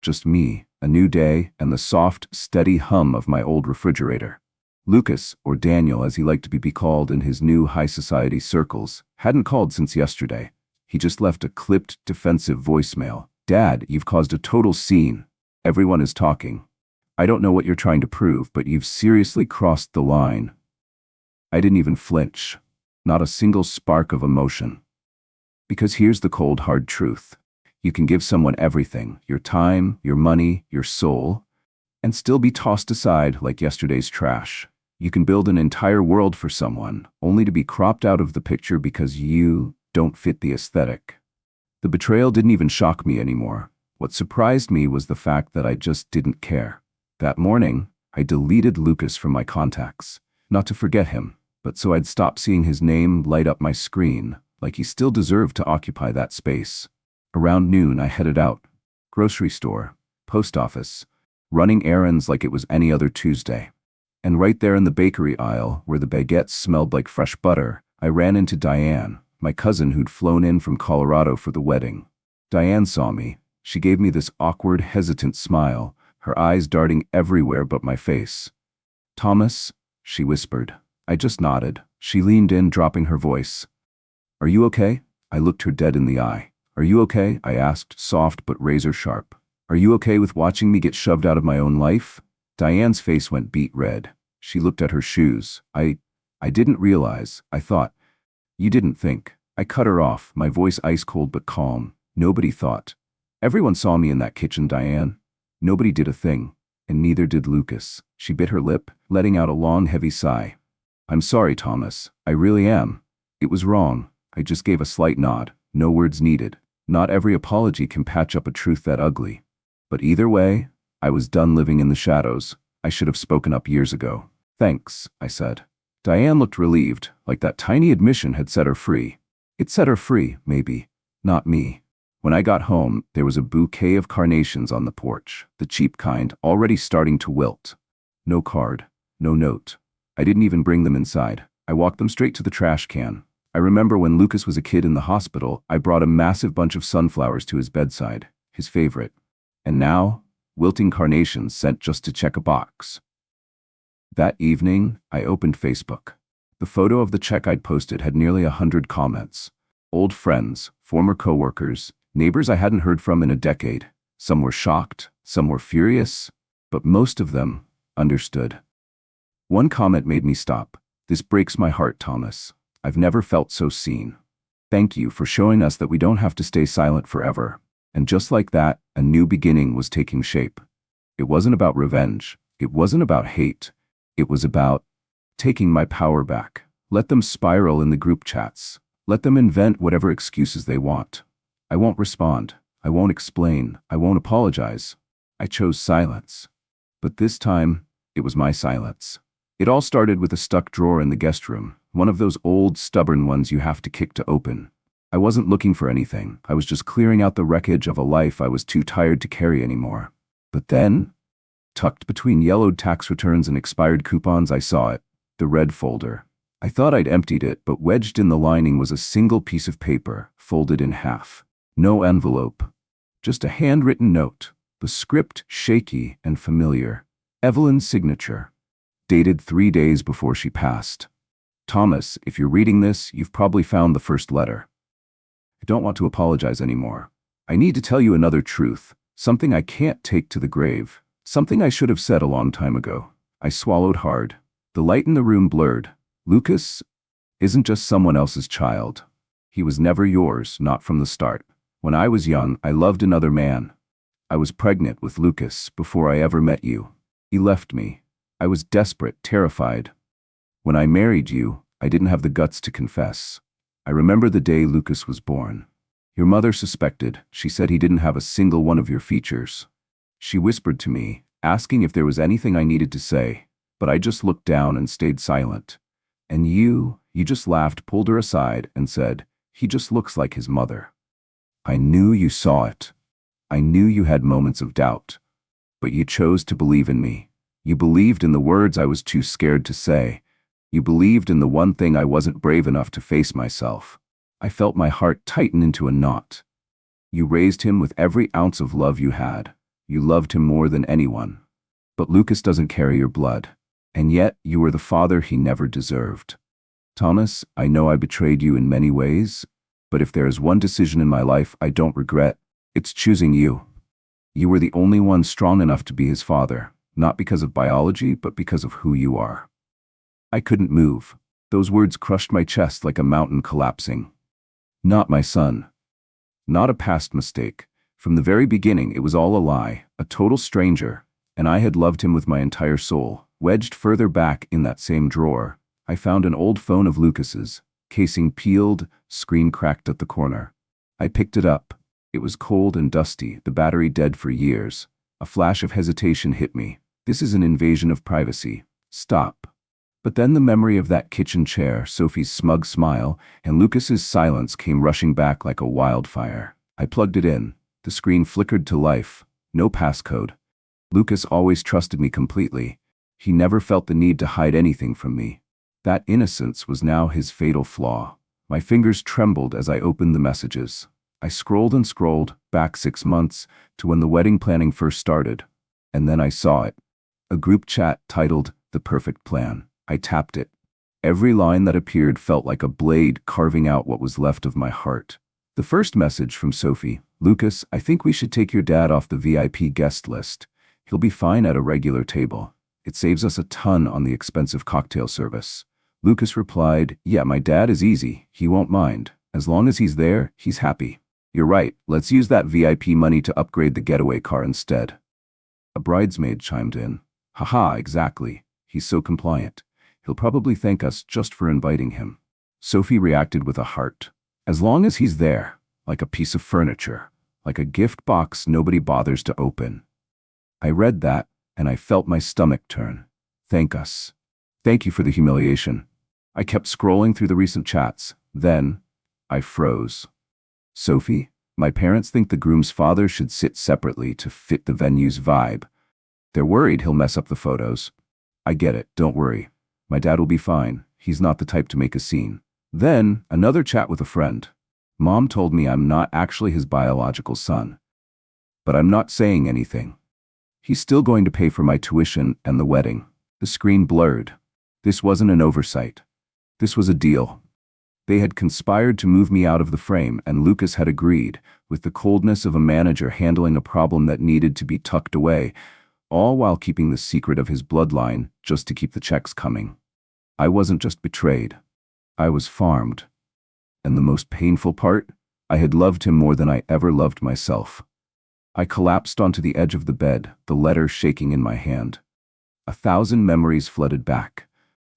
Just me, a new day, and the soft, steady hum of my old refrigerator. Lucas, or Daniel as he liked to be called in his new high society circles, hadn't called since yesterday. He just left a clipped, defensive voicemail. Dad, you've caused a total scene. Everyone is talking. I don't know what you're trying to prove, but you've seriously crossed the line. I didn't even flinch. Not a single spark of emotion. Because here's the cold, hard truth. You can give someone everything, your time, your money, your soul, and still be tossed aside like yesterday's trash. You can build an entire world for someone, only to be cropped out of the picture because you don't fit the aesthetic. The betrayal didn't even shock me anymore. What surprised me was the fact that I just didn't care. That morning, I deleted Lucas from my contacts. Not to forget him, but so I'd stop seeing his name light up my screen, like he still deserved to occupy that space. Around noon, I headed out. Grocery store, post office, running errands like it was any other Tuesday. And right there in the bakery aisle, where the baguettes smelled like fresh butter, I ran into Diane, my cousin who'd flown in from Colorado for the wedding. Diane saw me. She gave me this awkward, hesitant smile, her eyes darting everywhere but my face. Thomas, she whispered. I just nodded. She leaned in, dropping her voice. Are you okay? I looked her dead in the eye. Are you okay? I asked, soft but razor sharp. Are you okay with watching me get shoved out of my own life? Diane's face went beet red. She looked at her shoes. I didn't realize. I thought. You didn't think. I cut her off, my voice ice cold but calm. Nobody thought. Everyone saw me in that kitchen, Diane. Nobody did a thing. And neither did Lucas. She bit her lip, letting out a long, heavy sigh. I'm sorry, Thomas. I really am. It was wrong. I just gave a slight nod. No words needed. Not every apology can patch up a truth that ugly. But either way, I was done living in the shadows. I should have spoken up years ago. Thanks, I said. Diane looked relieved, like that tiny admission had set her free. It set her free, maybe. Not me. When I got home, there was a bouquet of carnations on the porch, the cheap kind, already starting to wilt. No card, no note. I didn't even bring them inside. I walked them straight to the trash can. I remember when Lucas was a kid in the hospital, I brought a massive bunch of sunflowers to his bedside, his favorite. And now, wilting carnations sent just to check a box. That evening, I opened Facebook. The photo of the check I'd posted had nearly 100 comments. Old friends, former coworkers, neighbors I hadn't heard from in a decade. Some were shocked, some were furious, but most of them understood. One comment made me stop. "This breaks my heart, Thomas. I've never felt so seen. Thank you for showing us that we don't have to stay silent forever." And just like that, a new beginning was taking shape. It wasn't about revenge. It wasn't about hate. It was about taking my power back. Let them spiral in the group chats. Let them invent whatever excuses they want. I won't respond. I won't explain. I won't apologize. I chose silence. But this time, it was my silence. It all started with a stuck drawer in the guest room, one of those old, stubborn ones you have to kick to open. I wasn't looking for anything. I was just clearing out the wreckage of a life I was too tired to carry anymore. But then, tucked between yellowed tax returns and expired coupons, I saw it, the red folder. I thought I'd emptied it, but wedged in the lining was a single piece of paper, folded in half. No envelope. Just a handwritten note, the script shaky and familiar. Evelyn's signature. Dated 3 days before she passed. "Thomas, if you're reading this, you've probably found the first letter. I don't want to apologize anymore. I need to tell you another truth, something I can't take to the grave, something I should have said a long time ago." I swallowed hard. The light in the room blurred. "Lucas isn't just someone else's child. He was never yours, not from the start. When I was young, I loved another man. I was pregnant with Lucas before I ever met you. He left me. I was desperate, terrified. When I married you, I didn't have the guts to confess. I remember the day Lucas was born. Your mother suspected. She said he didn't have a single one of your features. She whispered to me, asking if there was anything I needed to say, but I just looked down and stayed silent. And you just laughed, pulled her aside, and said, 'He just looks like his mother.' I knew you saw it. I knew you had moments of doubt. But you chose to believe in me. You believed in the words I was too scared to say. You believed in the one thing I wasn't brave enough to face myself. I felt my heart tighten into a knot. You raised him with every ounce of love you had. You loved him more than anyone. But Lucas doesn't carry your blood. And yet, you were the father he never deserved. Thomas, I know I betrayed you in many ways, but if there is one decision in my life I don't regret, it's choosing you. You were the only one strong enough to be his father, not because of biology, but because of who you are." I couldn't move. Those words crushed my chest like a mountain collapsing. Not my son. Not a past mistake. From the very beginning, it was all a lie, a total stranger, and I had loved him with my entire soul. Wedged further back in that same drawer, I found an old phone of Lucas's, casing peeled, screen cracked at the corner. I picked it up. It was cold and dusty, the battery dead for years. A flash of hesitation hit me. This is an invasion of privacy. Stop. But then the memory of that kitchen chair, Sophie's smug smile, and Lucas's silence came rushing back like a wildfire. I plugged it in. The screen flickered to life. No passcode. Lucas always trusted me completely. He never felt the need to hide anything from me. That innocence was now his fatal flaw. My fingers trembled as I opened the messages. I scrolled and scrolled, back 6 months, to when the wedding planning first started. And then I saw it. A group chat titled, "The Perfect Plan." I tapped it. Every line that appeared felt like a blade carving out what was left of my heart. The first message from Sophie: "Lucas, I think we should take your dad off the VIP guest list. He'll be fine at a regular table. It saves us a ton on the expensive cocktail service." Lucas replied, "Yeah, my dad is easy. He won't mind. As long as he's there, he's happy. You're right. Let's use that VIP money to upgrade the getaway car instead." A bridesmaid chimed in. "Haha, exactly. He's so compliant. He'll probably thank us just for inviting him." Sophie reacted with a heart. "As long as he's there, like a piece of furniture, like a gift box nobody bothers to open." I read that, and I felt my stomach turn. Thank us. Thank you for the humiliation. I kept scrolling through the recent chats. Then, I froze. "Sophie, my parents think the groom's father should sit separately to fit the venue's vibe. They're worried he'll mess up the photos." "I get it, don't worry. My dad will be fine. He's not the type to make a scene." Then, another chat with a friend. "Mom told me I'm not actually his biological son. But I'm not saying anything. He's still going to pay for my tuition and the wedding." The screen blurred. This wasn't an oversight. This was a deal. They had conspired to move me out of the frame, and Lucas had agreed, with the coldness of a manager handling a problem that needed to be tucked away. all while keeping the secret of his bloodline just to keep the checks coming. I wasn't just betrayed. I was farmed. And the most painful part? I had loved him more than I ever loved myself. I collapsed onto the edge of the bed, the letter shaking in my hand. 1,000 memories flooded back.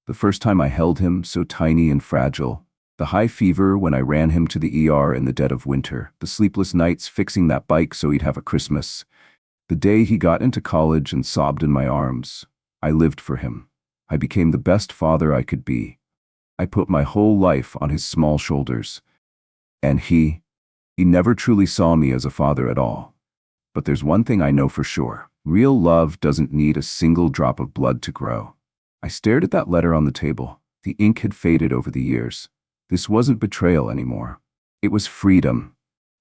The first time I held him, so tiny and fragile. The high fever when I ran him to the ER in the dead of winter. The sleepless nights fixing that bike so he'd have a Christmas. The day he got into college and sobbed in my arms. I lived for him. I became the best father I could be. I put my whole life on his small shoulders. And he never truly saw me as a father at all. But there's one thing I know for sure. Real love doesn't need a single drop of blood to grow. I stared at that letter on the table. The ink had faded over the years. This wasn't betrayal anymore. It was freedom.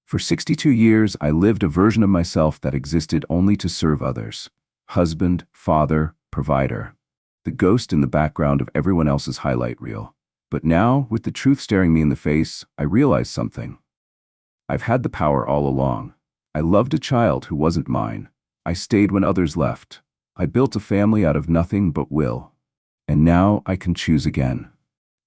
For 62 years, I lived a version of myself that existed only to serve others. Husband, father, provider. The ghost in the background of everyone else's highlight reel. But now, with the truth staring me in the face, I realized something. I've had the power all along. I loved a child who wasn't mine. I stayed when others left. I built a family out of nothing but will. And now I can choose again.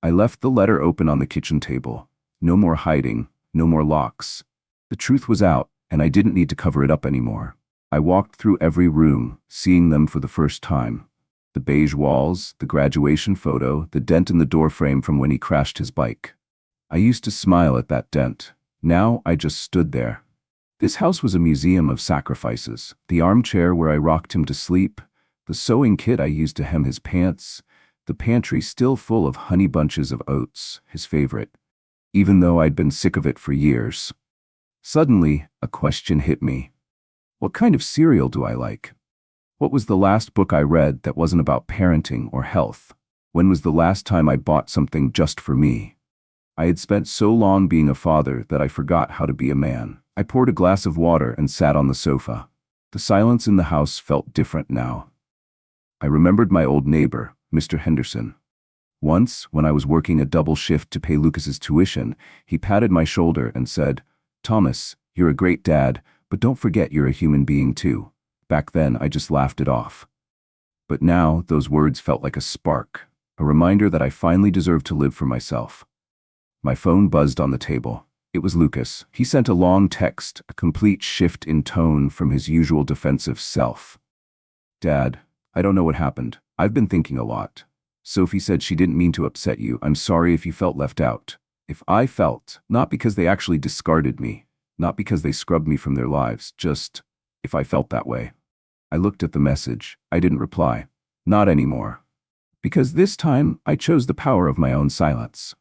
I left the letter open on the kitchen table. No more hiding, no more locks. The truth was out, and I didn't need to cover it up anymore. I walked through every room, seeing them for the first time. The beige walls, the graduation photo, the dent in the doorframe from when he crashed his bike. I used to smile at that dent. Now I just stood there. This house was a museum of sacrifices. The armchair where I rocked him to sleep, the sewing kit I used to hem his pants, the pantry still full of honey bunches of oats, his favorite, even though I'd been sick of it for years. Suddenly, a question hit me. What kind of cereal do I like? What was the last book I read that wasn't about parenting or health? When was the last time I bought something just for me? I had spent so long being a father that I forgot how to be a man. I poured a glass of water and sat on the sofa. The silence in the house felt different now. I remembered my old neighbor, Mr. Henderson. Once, when I was working a double shift to pay Lucas's tuition, he patted my shoulder and said, "Thomas, you're a great dad, but don't forget you're a human being too." Back then, I just laughed it off. But now, those words felt like a spark, a reminder that I finally deserved to live for myself. My phone buzzed on the table. It was Lucas. He sent a long text, a complete shift in tone from his usual defensive self. "Dad, I don't know what happened. I've been thinking a lot. Sophie said she didn't mean to upset you. I'm sorry if you felt left out. If I felt, not because they actually discarded me, not because they scrubbed me from their lives, just if I felt that way." I looked at the message. I didn't reply. Not anymore. Because this time, I chose the power of my own silence.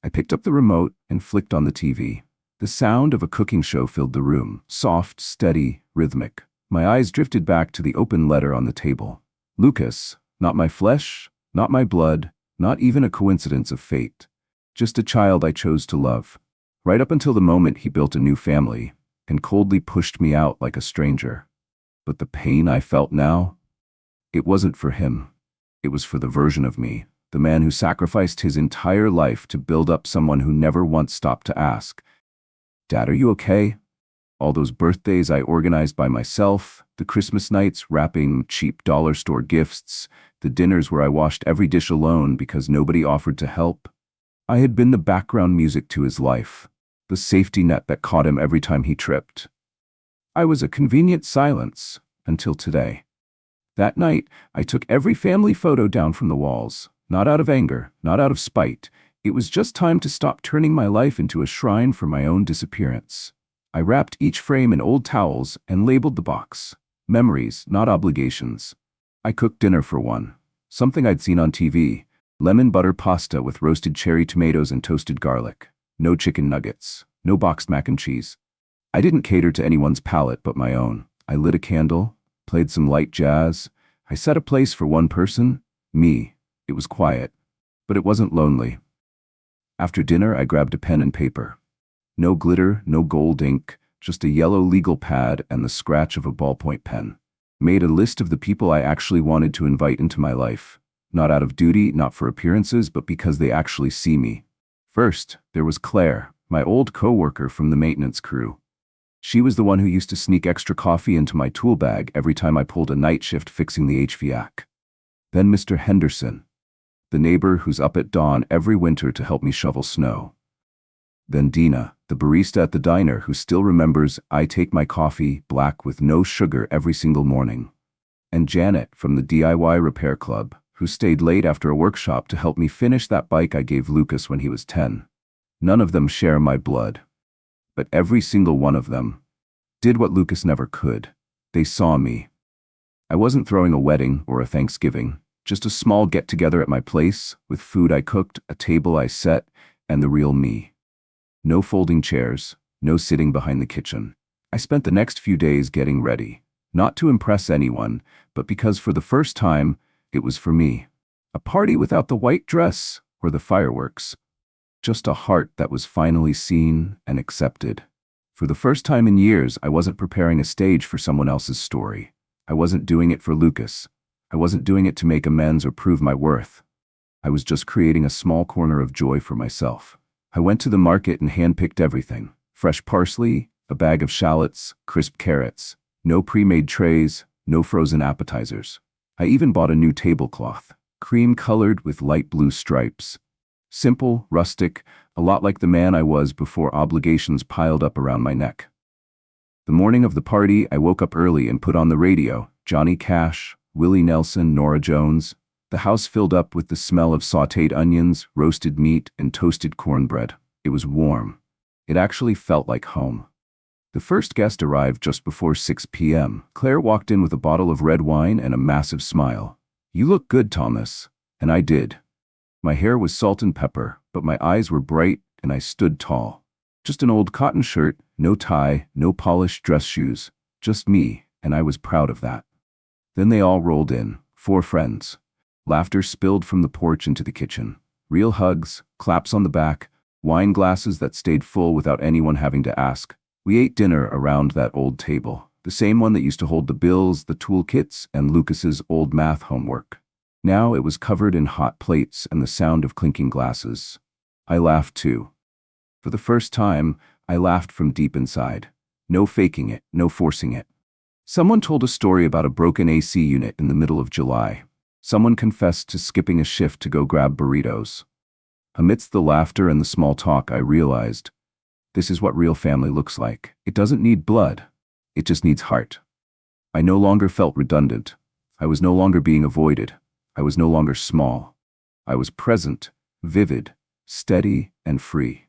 I picked up the remote and flicked on the TV. The sound of a cooking show filled the room, soft, steady, rhythmic. My eyes drifted back to the open letter on the table. Lucas, not my flesh, not my blood, not even a coincidence of fate. Just a child I chose to love. Right up until the moment he built a new family and coldly pushed me out like a stranger. But the pain I felt now, it wasn't for him. It was for the version of me. The man who sacrificed his entire life to build up someone who never once stopped to ask, "Dad, are you okay?" All those birthdays I organized by myself, the Christmas nights wrapping cheap dollar store gifts, the dinners where I washed every dish alone because nobody offered to help. I had been the background music to his life, the safety net that caught him every time he tripped. I was a convenient silence until today. That night, I took every family photo down from the walls. Not out of anger, not out of spite. It was just time to stop turning my life into a shrine for my own disappearance. I wrapped each frame in old towels and labeled the box. Memories, not obligations. I cooked dinner for one. Something I'd seen on TV. Lemon butter pasta with roasted cherry tomatoes and toasted garlic. No chicken nuggets. No boxed mac and cheese. I didn't cater to anyone's palate but my own. I lit a candle, played some light jazz. I set a place for one person, me. It was quiet, but it wasn't lonely. After dinner, I grabbed a pen and paper. No glitter, no gold ink, just a yellow legal pad and the scratch of a ballpoint pen. Made a list of the people I actually wanted to invite into my life. Not out of duty, not for appearances, but because they actually see me. First, there was Claire, my old coworker from the maintenance crew. She was the one who used to sneak extra coffee into my tool bag every time I pulled a night shift fixing the HVAC. Then Mr. Henderson, the neighbor who's up at dawn every winter to help me shovel snow. Then Dina, the barista at the diner who still remembers I take my coffee black with no sugar every single morning. And Janet from the DIY repair club, who stayed late after a workshop to help me finish that bike I gave Lucas when he was 10. None of them share my blood. But every single one of them did what Lucas never could. They saw me. I wasn't throwing a wedding or a Thanksgiving, just a small get-together at my place with food I cooked, a table I set, and the real me. No folding chairs, no sitting behind the kitchen. I spent the next few days getting ready, not to impress anyone, but because for the first time, it was for me. A party without the white dress or the fireworks. Just a heart that was finally seen and accepted. For the first time in years, I wasn't preparing a stage for someone else's story. I wasn't doing it for Lucas. I wasn't doing it to make amends or prove my worth. I was just creating a small corner of joy for myself. I went to the market and handpicked everything. Fresh parsley, a bag of shallots, crisp carrots. No pre-made trays, no frozen appetizers. I even bought a new tablecloth, cream-colored with light blue stripes. Simple, rustic, a lot like the man I was before obligations piled up around my neck. The morning of the party, I woke up early and put on the radio, Johnny Cash, Willie Nelson, Norah Jones. The house filled up with the smell of sautéed onions, roasted meat, and toasted cornbread. It was warm. It actually felt like home. The first guest arrived just before 6 p.m. Claire walked in with a bottle of red wine and a massive smile. "You look good, Thomas." And I did. My hair was salt and pepper, but my eyes were bright and I stood tall. Just an old cotton shirt, no tie, no polished dress shoes. Just me, and I was proud of that. Then they all rolled in, 4 friends. Laughter spilled from the porch into the kitchen. Real hugs, claps on the back, wine glasses that stayed full without anyone having to ask. We ate dinner around that old table, the same one that used to hold the bills, the toolkits, and Lucas's old math homework. Now it was covered in hot plates and the sound of clinking glasses. I laughed too. For the first time, I laughed from deep inside. No faking it, no forcing it. Someone told a story about a broken AC unit in the middle of July. Someone confessed to skipping a shift to go grab burritos. Amidst the laughter and the small talk, I realized, this is what real family looks like. It doesn't need blood. It just needs heart. I no longer felt redundant. I was no longer being avoided. I was no longer small. I was present, vivid, steady, and free.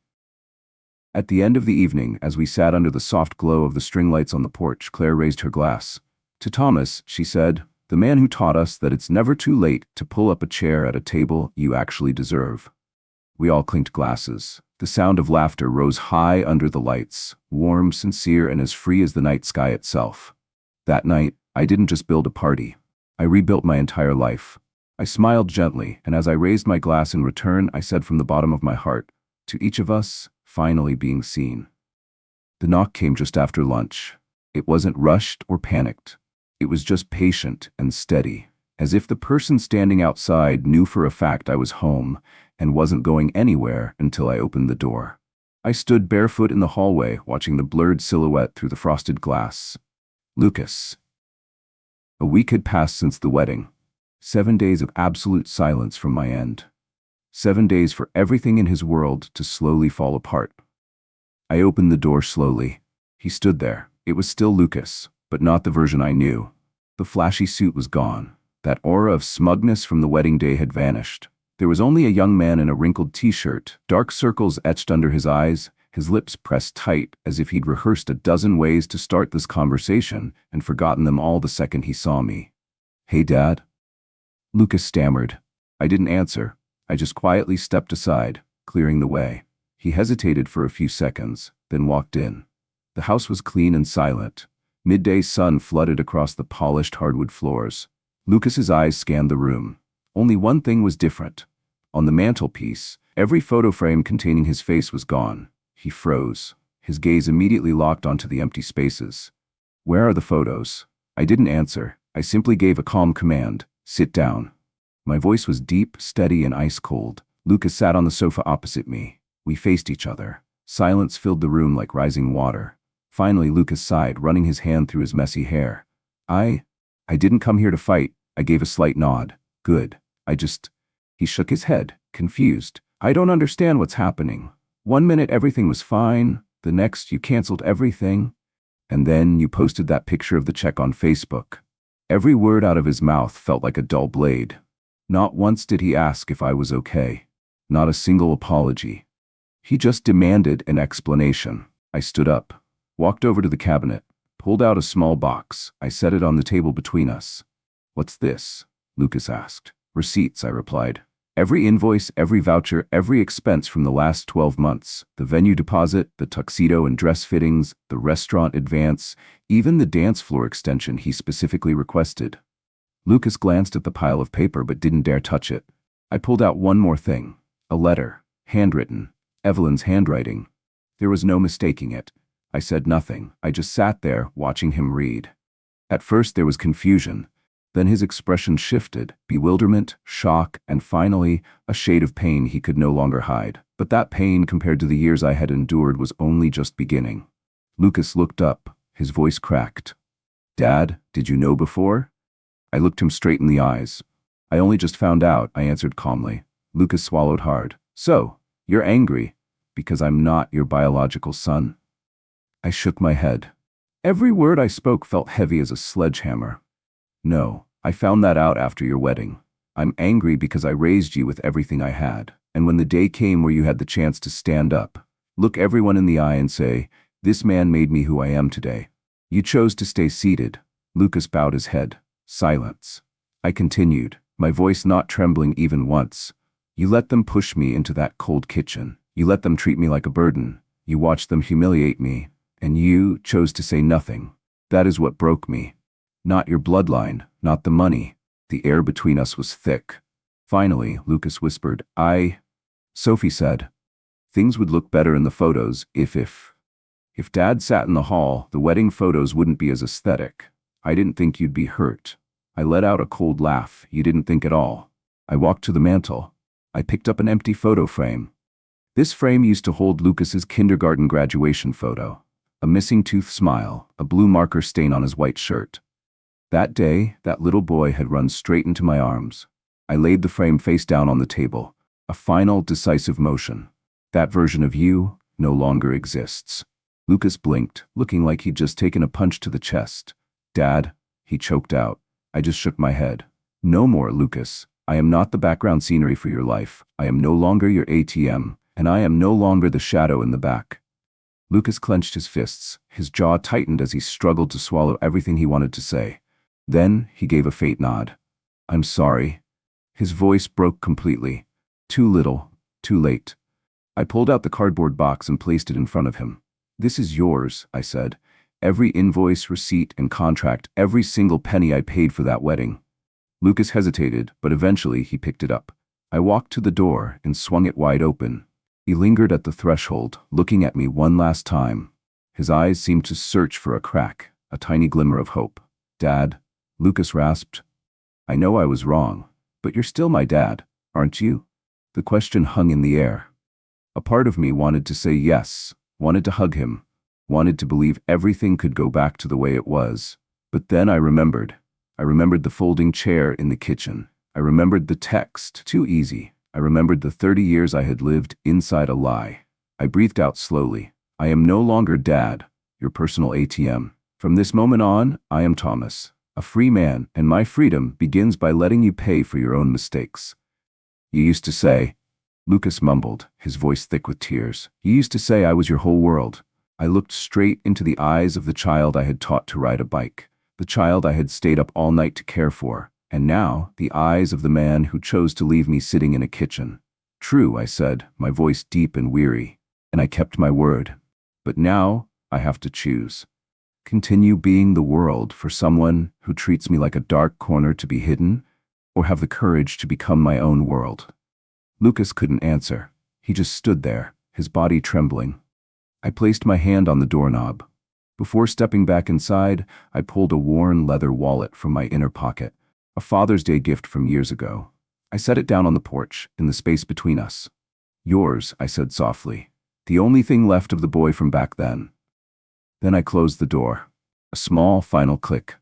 At the end of the evening, as we sat under the soft glow of the string lights on the porch, Claire raised her glass. To Thomas, she said, "The man who taught us that it's never too late to pull up a chair at a table you actually deserve." We all clinked glasses. The sound of laughter rose high under the lights, warm, sincere, and as free as the night sky itself. That night, I didn't just build a party. I rebuilt my entire life. I smiled gently, and as I raised my glass in return, I said from the bottom of my heart, to each of us, finally being seen. The knock came just after lunch. It wasn't rushed or panicked. It was just patient and steady, as if the person standing outside knew for a fact I was home and wasn't going anywhere until I opened the door. I stood barefoot in the hallway, watching the blurred silhouette through the frosted glass. Lucas. A week had passed since the wedding. 7 days of absolute silence from my end. 7 days for everything in his world to slowly fall apart. I opened the door slowly. He stood there. It was still Lucas, but not the version I knew. The flashy suit was gone. That aura of smugness from the wedding day had vanished. There was only a young man in a wrinkled t-shirt, dark circles etched under his eyes, his lips pressed tight as if he'd rehearsed a dozen ways to start this conversation and forgotten them all the second he saw me. "Hey, Dad?" Lucas stammered. I didn't answer. I just quietly stepped aside, clearing the way. He hesitated for a few seconds, then walked in. The house was clean and silent. Midday sun flooded across the polished hardwood floors. Lucas's eyes scanned the room. Only one thing was different. On the mantelpiece, every photo frame containing his face was gone. He froze. His gaze immediately locked onto the empty spaces. "Where are the photos?" I didn't answer. I simply gave a calm command. "Sit down." My voice was deep, steady, and ice-cold. Lucas sat on the sofa opposite me. We faced each other. Silence filled the room like rising water. Finally, Lucas sighed, running his hand through his messy hair. I didn't come here to fight. I gave a slight nod. Good. He shook his head, confused. I don't understand what's happening. One minute everything was fine, the next you canceled everything, and then you posted that picture of the check on Facebook. Every word out of his mouth felt like a dull blade. Not once did he ask if I was okay. Not a single apology. He just demanded an explanation. I stood up, walked over to the cabinet, pulled out a small box. I set it on the table between us. What's this? Lucas asked. Receipts, I replied. Every invoice, every voucher, every expense from the last 12 months. The venue deposit, the tuxedo and dress fittings, the restaurant advance, even the dance floor extension he specifically requested. Lucas glanced at the pile of paper but didn't dare touch it. I pulled out one more thing. A letter, handwritten, Evelyn's handwriting. There was no mistaking it. I said nothing. I just sat there, watching him read. At first there was confusion. Then his expression shifted, bewilderment, shock, and finally, a shade of pain he could no longer hide. But that pain, compared to the years I had endured, was only just beginning. Lucas looked up, his voice cracked. Dad, did you know before? I looked him straight in the eyes. I only just found out, I answered calmly. Lucas swallowed hard. So, you're angry, because I'm not your biological son? I shook my head. Every word I spoke felt heavy as a sledgehammer. No, I found that out after your wedding. I'm angry because I raised you with everything I had, and when the day came where you had the chance to stand up, look everyone in the eye and say, this man made me who I am today. You chose to stay seated. Lucas bowed his head. Silence. I continued, my voice not trembling even once. You let them push me into that cold kitchen. You let them treat me like a burden. You watched them humiliate me, and you chose to say nothing. That is what broke me. Not your bloodline, not the money. The air between us was thick. Finally, Lucas whispered, Sophie said, things would look better in the photos if Dad sat in the hall, the wedding photos wouldn't be as aesthetic. I didn't think you'd be hurt. I let out a cold laugh. You didn't think at all. I walked to the mantel. I picked up an empty photo frame. This frame used to hold Lucas's kindergarten graduation photo. A missing tooth smile, a blue marker stain on his white shirt. That day, that little boy had run straight into my arms. I laid the frame face down on the table. A final, decisive motion. That version of you no longer exists. Lucas blinked, looking like he'd just taken a punch to the chest. Dad, he choked out. I just shook my head. No more, Lucas. I am not the background scenery for your life. I am no longer your ATM, and I am no longer the shadow in the back. Lucas clenched his fists. His jaw tightened as he struggled to swallow everything he wanted to say. Then he gave a faint nod. I'm sorry. His voice broke completely. Too little, too late. I pulled out the cardboard box and placed it in front of him. This is yours, I said. Every invoice, receipt, and contract, every single penny I paid for that wedding. Lucas hesitated, but eventually he picked it up. I walked to the door and swung it wide open. He lingered at the threshold, looking at me one last time. His eyes seemed to search for a crack, a tiny glimmer of hope. Dad, Lucas rasped. I know I was wrong, but you're still my dad, aren't you? The question hung in the air. A part of me wanted to say yes, wanted to hug him, wanted to believe everything could go back to the way it was. But then I remembered. I remembered the folding chair in the kitchen. I remembered the text, too easy. I remembered the 30 years I had lived inside a lie. I breathed out slowly. I am no longer Dad, your personal ATM. From this moment on, I am Thomas, a free man, and my freedom begins by letting you pay for your own mistakes. You used to say, Lucas mumbled, his voice thick with tears. You used to say I was your whole world. I looked straight into the eyes of the child I had taught to ride a bike, the child I had stayed up all night to care for, and now the eyes of the man who chose to leave me sitting in a kitchen. True, I said, my voice deep and weary, and I kept my word. But now I have to choose. Continue being the world for someone who treats me like a dark corner to be hidden, or have the courage to become my own world. Lucas couldn't answer. He just stood there, his body trembling. I placed my hand on the doorknob. Before stepping back inside, I pulled a worn leather wallet from my inner pocket, a Father's Day gift from years ago. I set it down on the porch, in the space between us. Yours, I said softly. The only thing left of the boy from back then. Then I closed the door. A small final click.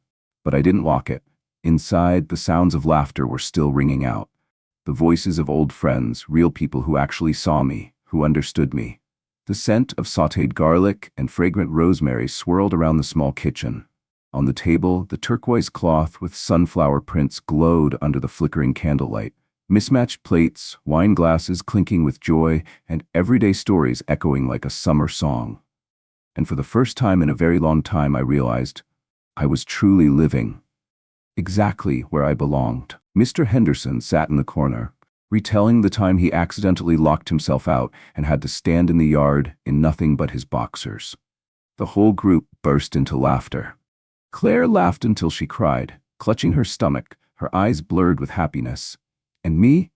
But I didn't lock it. Inside, the sounds of laughter were still ringing out. The voices of old friends, real people who actually saw me, who understood me. The scent of sautéed garlic and fragrant rosemary swirled around the small kitchen. On the table, the turquoise cloth with sunflower prints glowed under the flickering candlelight. Mismatched plates, wine glasses clinking with joy, and everyday stories echoing like a summer song. And for the first time in a very long time, I realized I was truly living. Exactly where I belonged. Mr. Henderson sat in the corner, retelling the time he accidentally locked himself out and had to stand in the yard in nothing but his boxers. The whole group burst into laughter. Claire laughed until she cried, clutching her stomach, her eyes blurred with happiness. And me?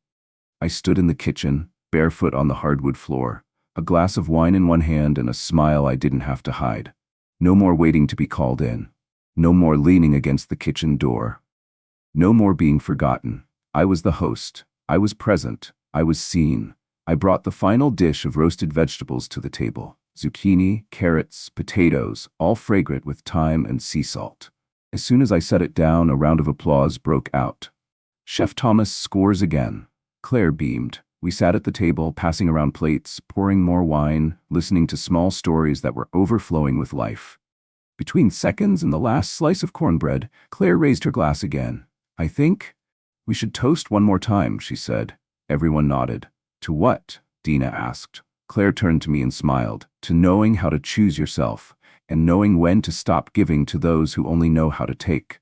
I stood in the kitchen, barefoot on the hardwood floor, a glass of wine in one hand and a smile I didn't have to hide. No more waiting to be called in. No more leaning against the kitchen door. No more being forgotten. I was the host. I was present. I was seen. I brought the final dish of roasted vegetables to the table. Zucchini, carrots, potatoes, all fragrant with thyme and sea salt. As soon as I set it down, a round of applause broke out. Chef Thomas scores again. Claire beamed. We sat at the table, passing around plates, pouring more wine, listening to small stories that were overflowing with life. Between seconds and the last slice of cornbread, Claire raised her glass again. I think we should toast one more time, she said. Everyone nodded. To what? Dina asked. Claire turned to me and smiled. To knowing how to choose yourself, and knowing when to stop giving to those who only know how to take.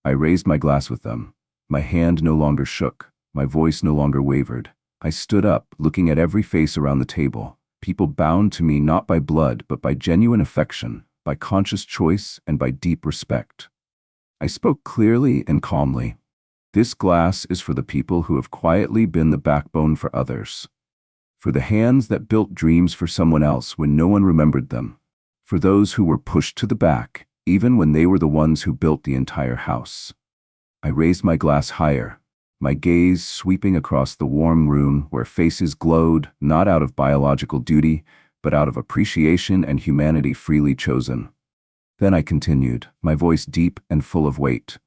I raised my glass with them. My hand no longer shook. My voice no longer wavered. I stood up, looking at every face around the table. People bound to me not by blood, but by genuine affection, by conscious choice, and by deep respect. I spoke clearly and calmly. This glass is for the people who have quietly been the backbone for others. For the hands that built dreams for someone else when no one remembered them. For those who were pushed to the back, even when they were the ones who built the entire house. I raised my glass higher, my gaze sweeping across the warm room where faces glowed, not out of biological duty, but out of appreciation and humanity freely chosen. Then I continued, my voice deep and full of weight.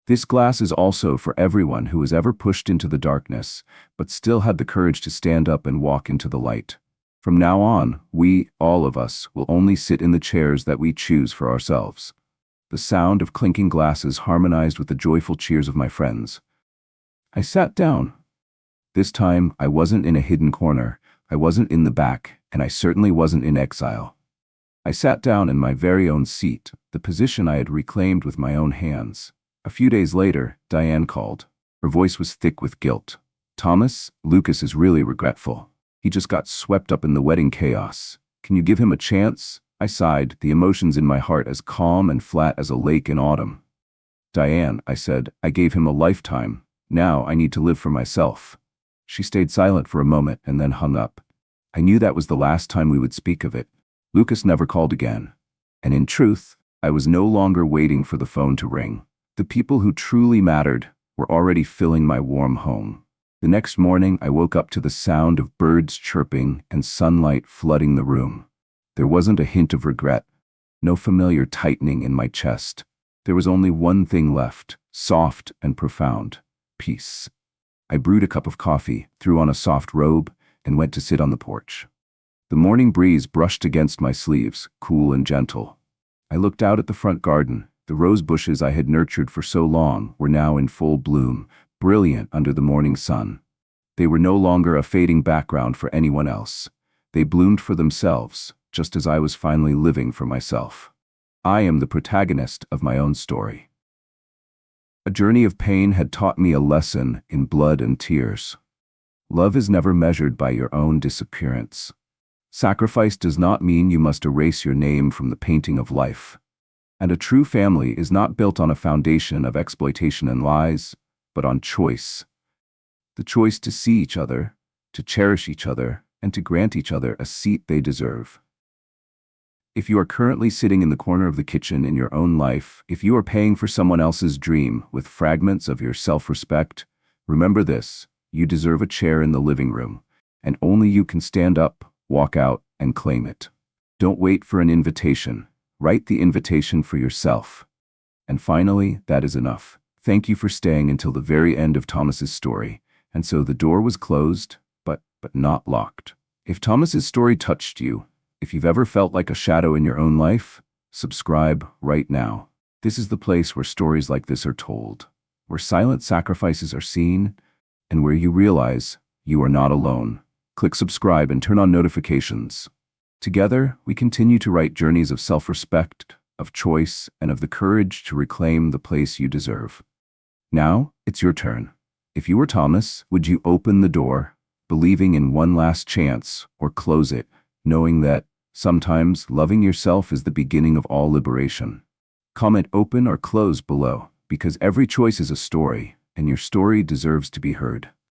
This glass is also for everyone who was ever pushed into the darkness, but still had the courage to stand up and walk into the light. From now on, we, all of us, will only sit in the chairs that we choose for ourselves. The sound of clinking glasses harmonized with the joyful cheers of my friends. I sat down. This time, I wasn't in a hidden corner, I wasn't in the back, and I certainly wasn't in exile. I sat down in my very own seat, the position I had reclaimed with my own hands. A few days later, Diane called. Her voice was thick with guilt. Thomas, Lucas is really regretful. He just got swept up in the wedding chaos. Can you give him a chance? I sighed, the emotions in my heart as calm and flat as a lake in autumn. Diane, I said, I gave him a lifetime. Now I need to live for myself. She stayed silent for a moment and then hung up. I knew that was the last time we would speak of it. Lucas never called again. And in truth, I was no longer waiting for the phone to ring. The people who truly mattered were already filling my warm home. The next morning, I woke up to the sound of birds chirping and sunlight flooding the room. There wasn't a hint of regret, no familiar tightening in my chest. There was only one thing left, soft and profound, peace. I brewed a cup of coffee, threw on a soft robe, and went to sit on the porch. The morning breeze brushed against my sleeves, cool and gentle. I looked out at the front garden. The rose bushes I had nurtured for so long were now in full bloom, brilliant under the morning sun. They were no longer a fading background for anyone else. They bloomed for themselves, just as I was finally living for myself. I am the protagonist of my own story. A journey of pain had taught me a lesson in blood and tears. Love is never measured by your own disappearance. Sacrifice does not mean you must erase your name from the painting of life. And a true family is not built on a foundation of exploitation and lies, but on choice. The choice to see each other, to cherish each other, and to grant each other a seat they deserve. If you are currently sitting in the corner of the kitchen in your own life, if you are paying for someone else's dream with fragments of your self-respect, remember this: you deserve a chair in the living room, and only you can stand up, walk out, and claim it. Don't wait for an invitation. Write the invitation for yourself. And finally, that is enough. Thank you for staying until the very end of Thomas's story. And so the door was closed, but not locked. If Thomas's story touched you, if you've ever felt like a shadow in your own life, subscribe right now. This is the place where stories like this are told, where silent sacrifices are seen, and where you realize you are not alone. Click subscribe and turn on notifications. Together, we continue to write journeys of self-respect, of choice, and of the courage to reclaim the place you deserve. Now, it's your turn. If you were Thomas, would you open the door, believing in one last chance, or close it, knowing that sometimes loving yourself is the beginning of all liberation? Comment open or close below, because every choice is a story, and your story deserves to be heard.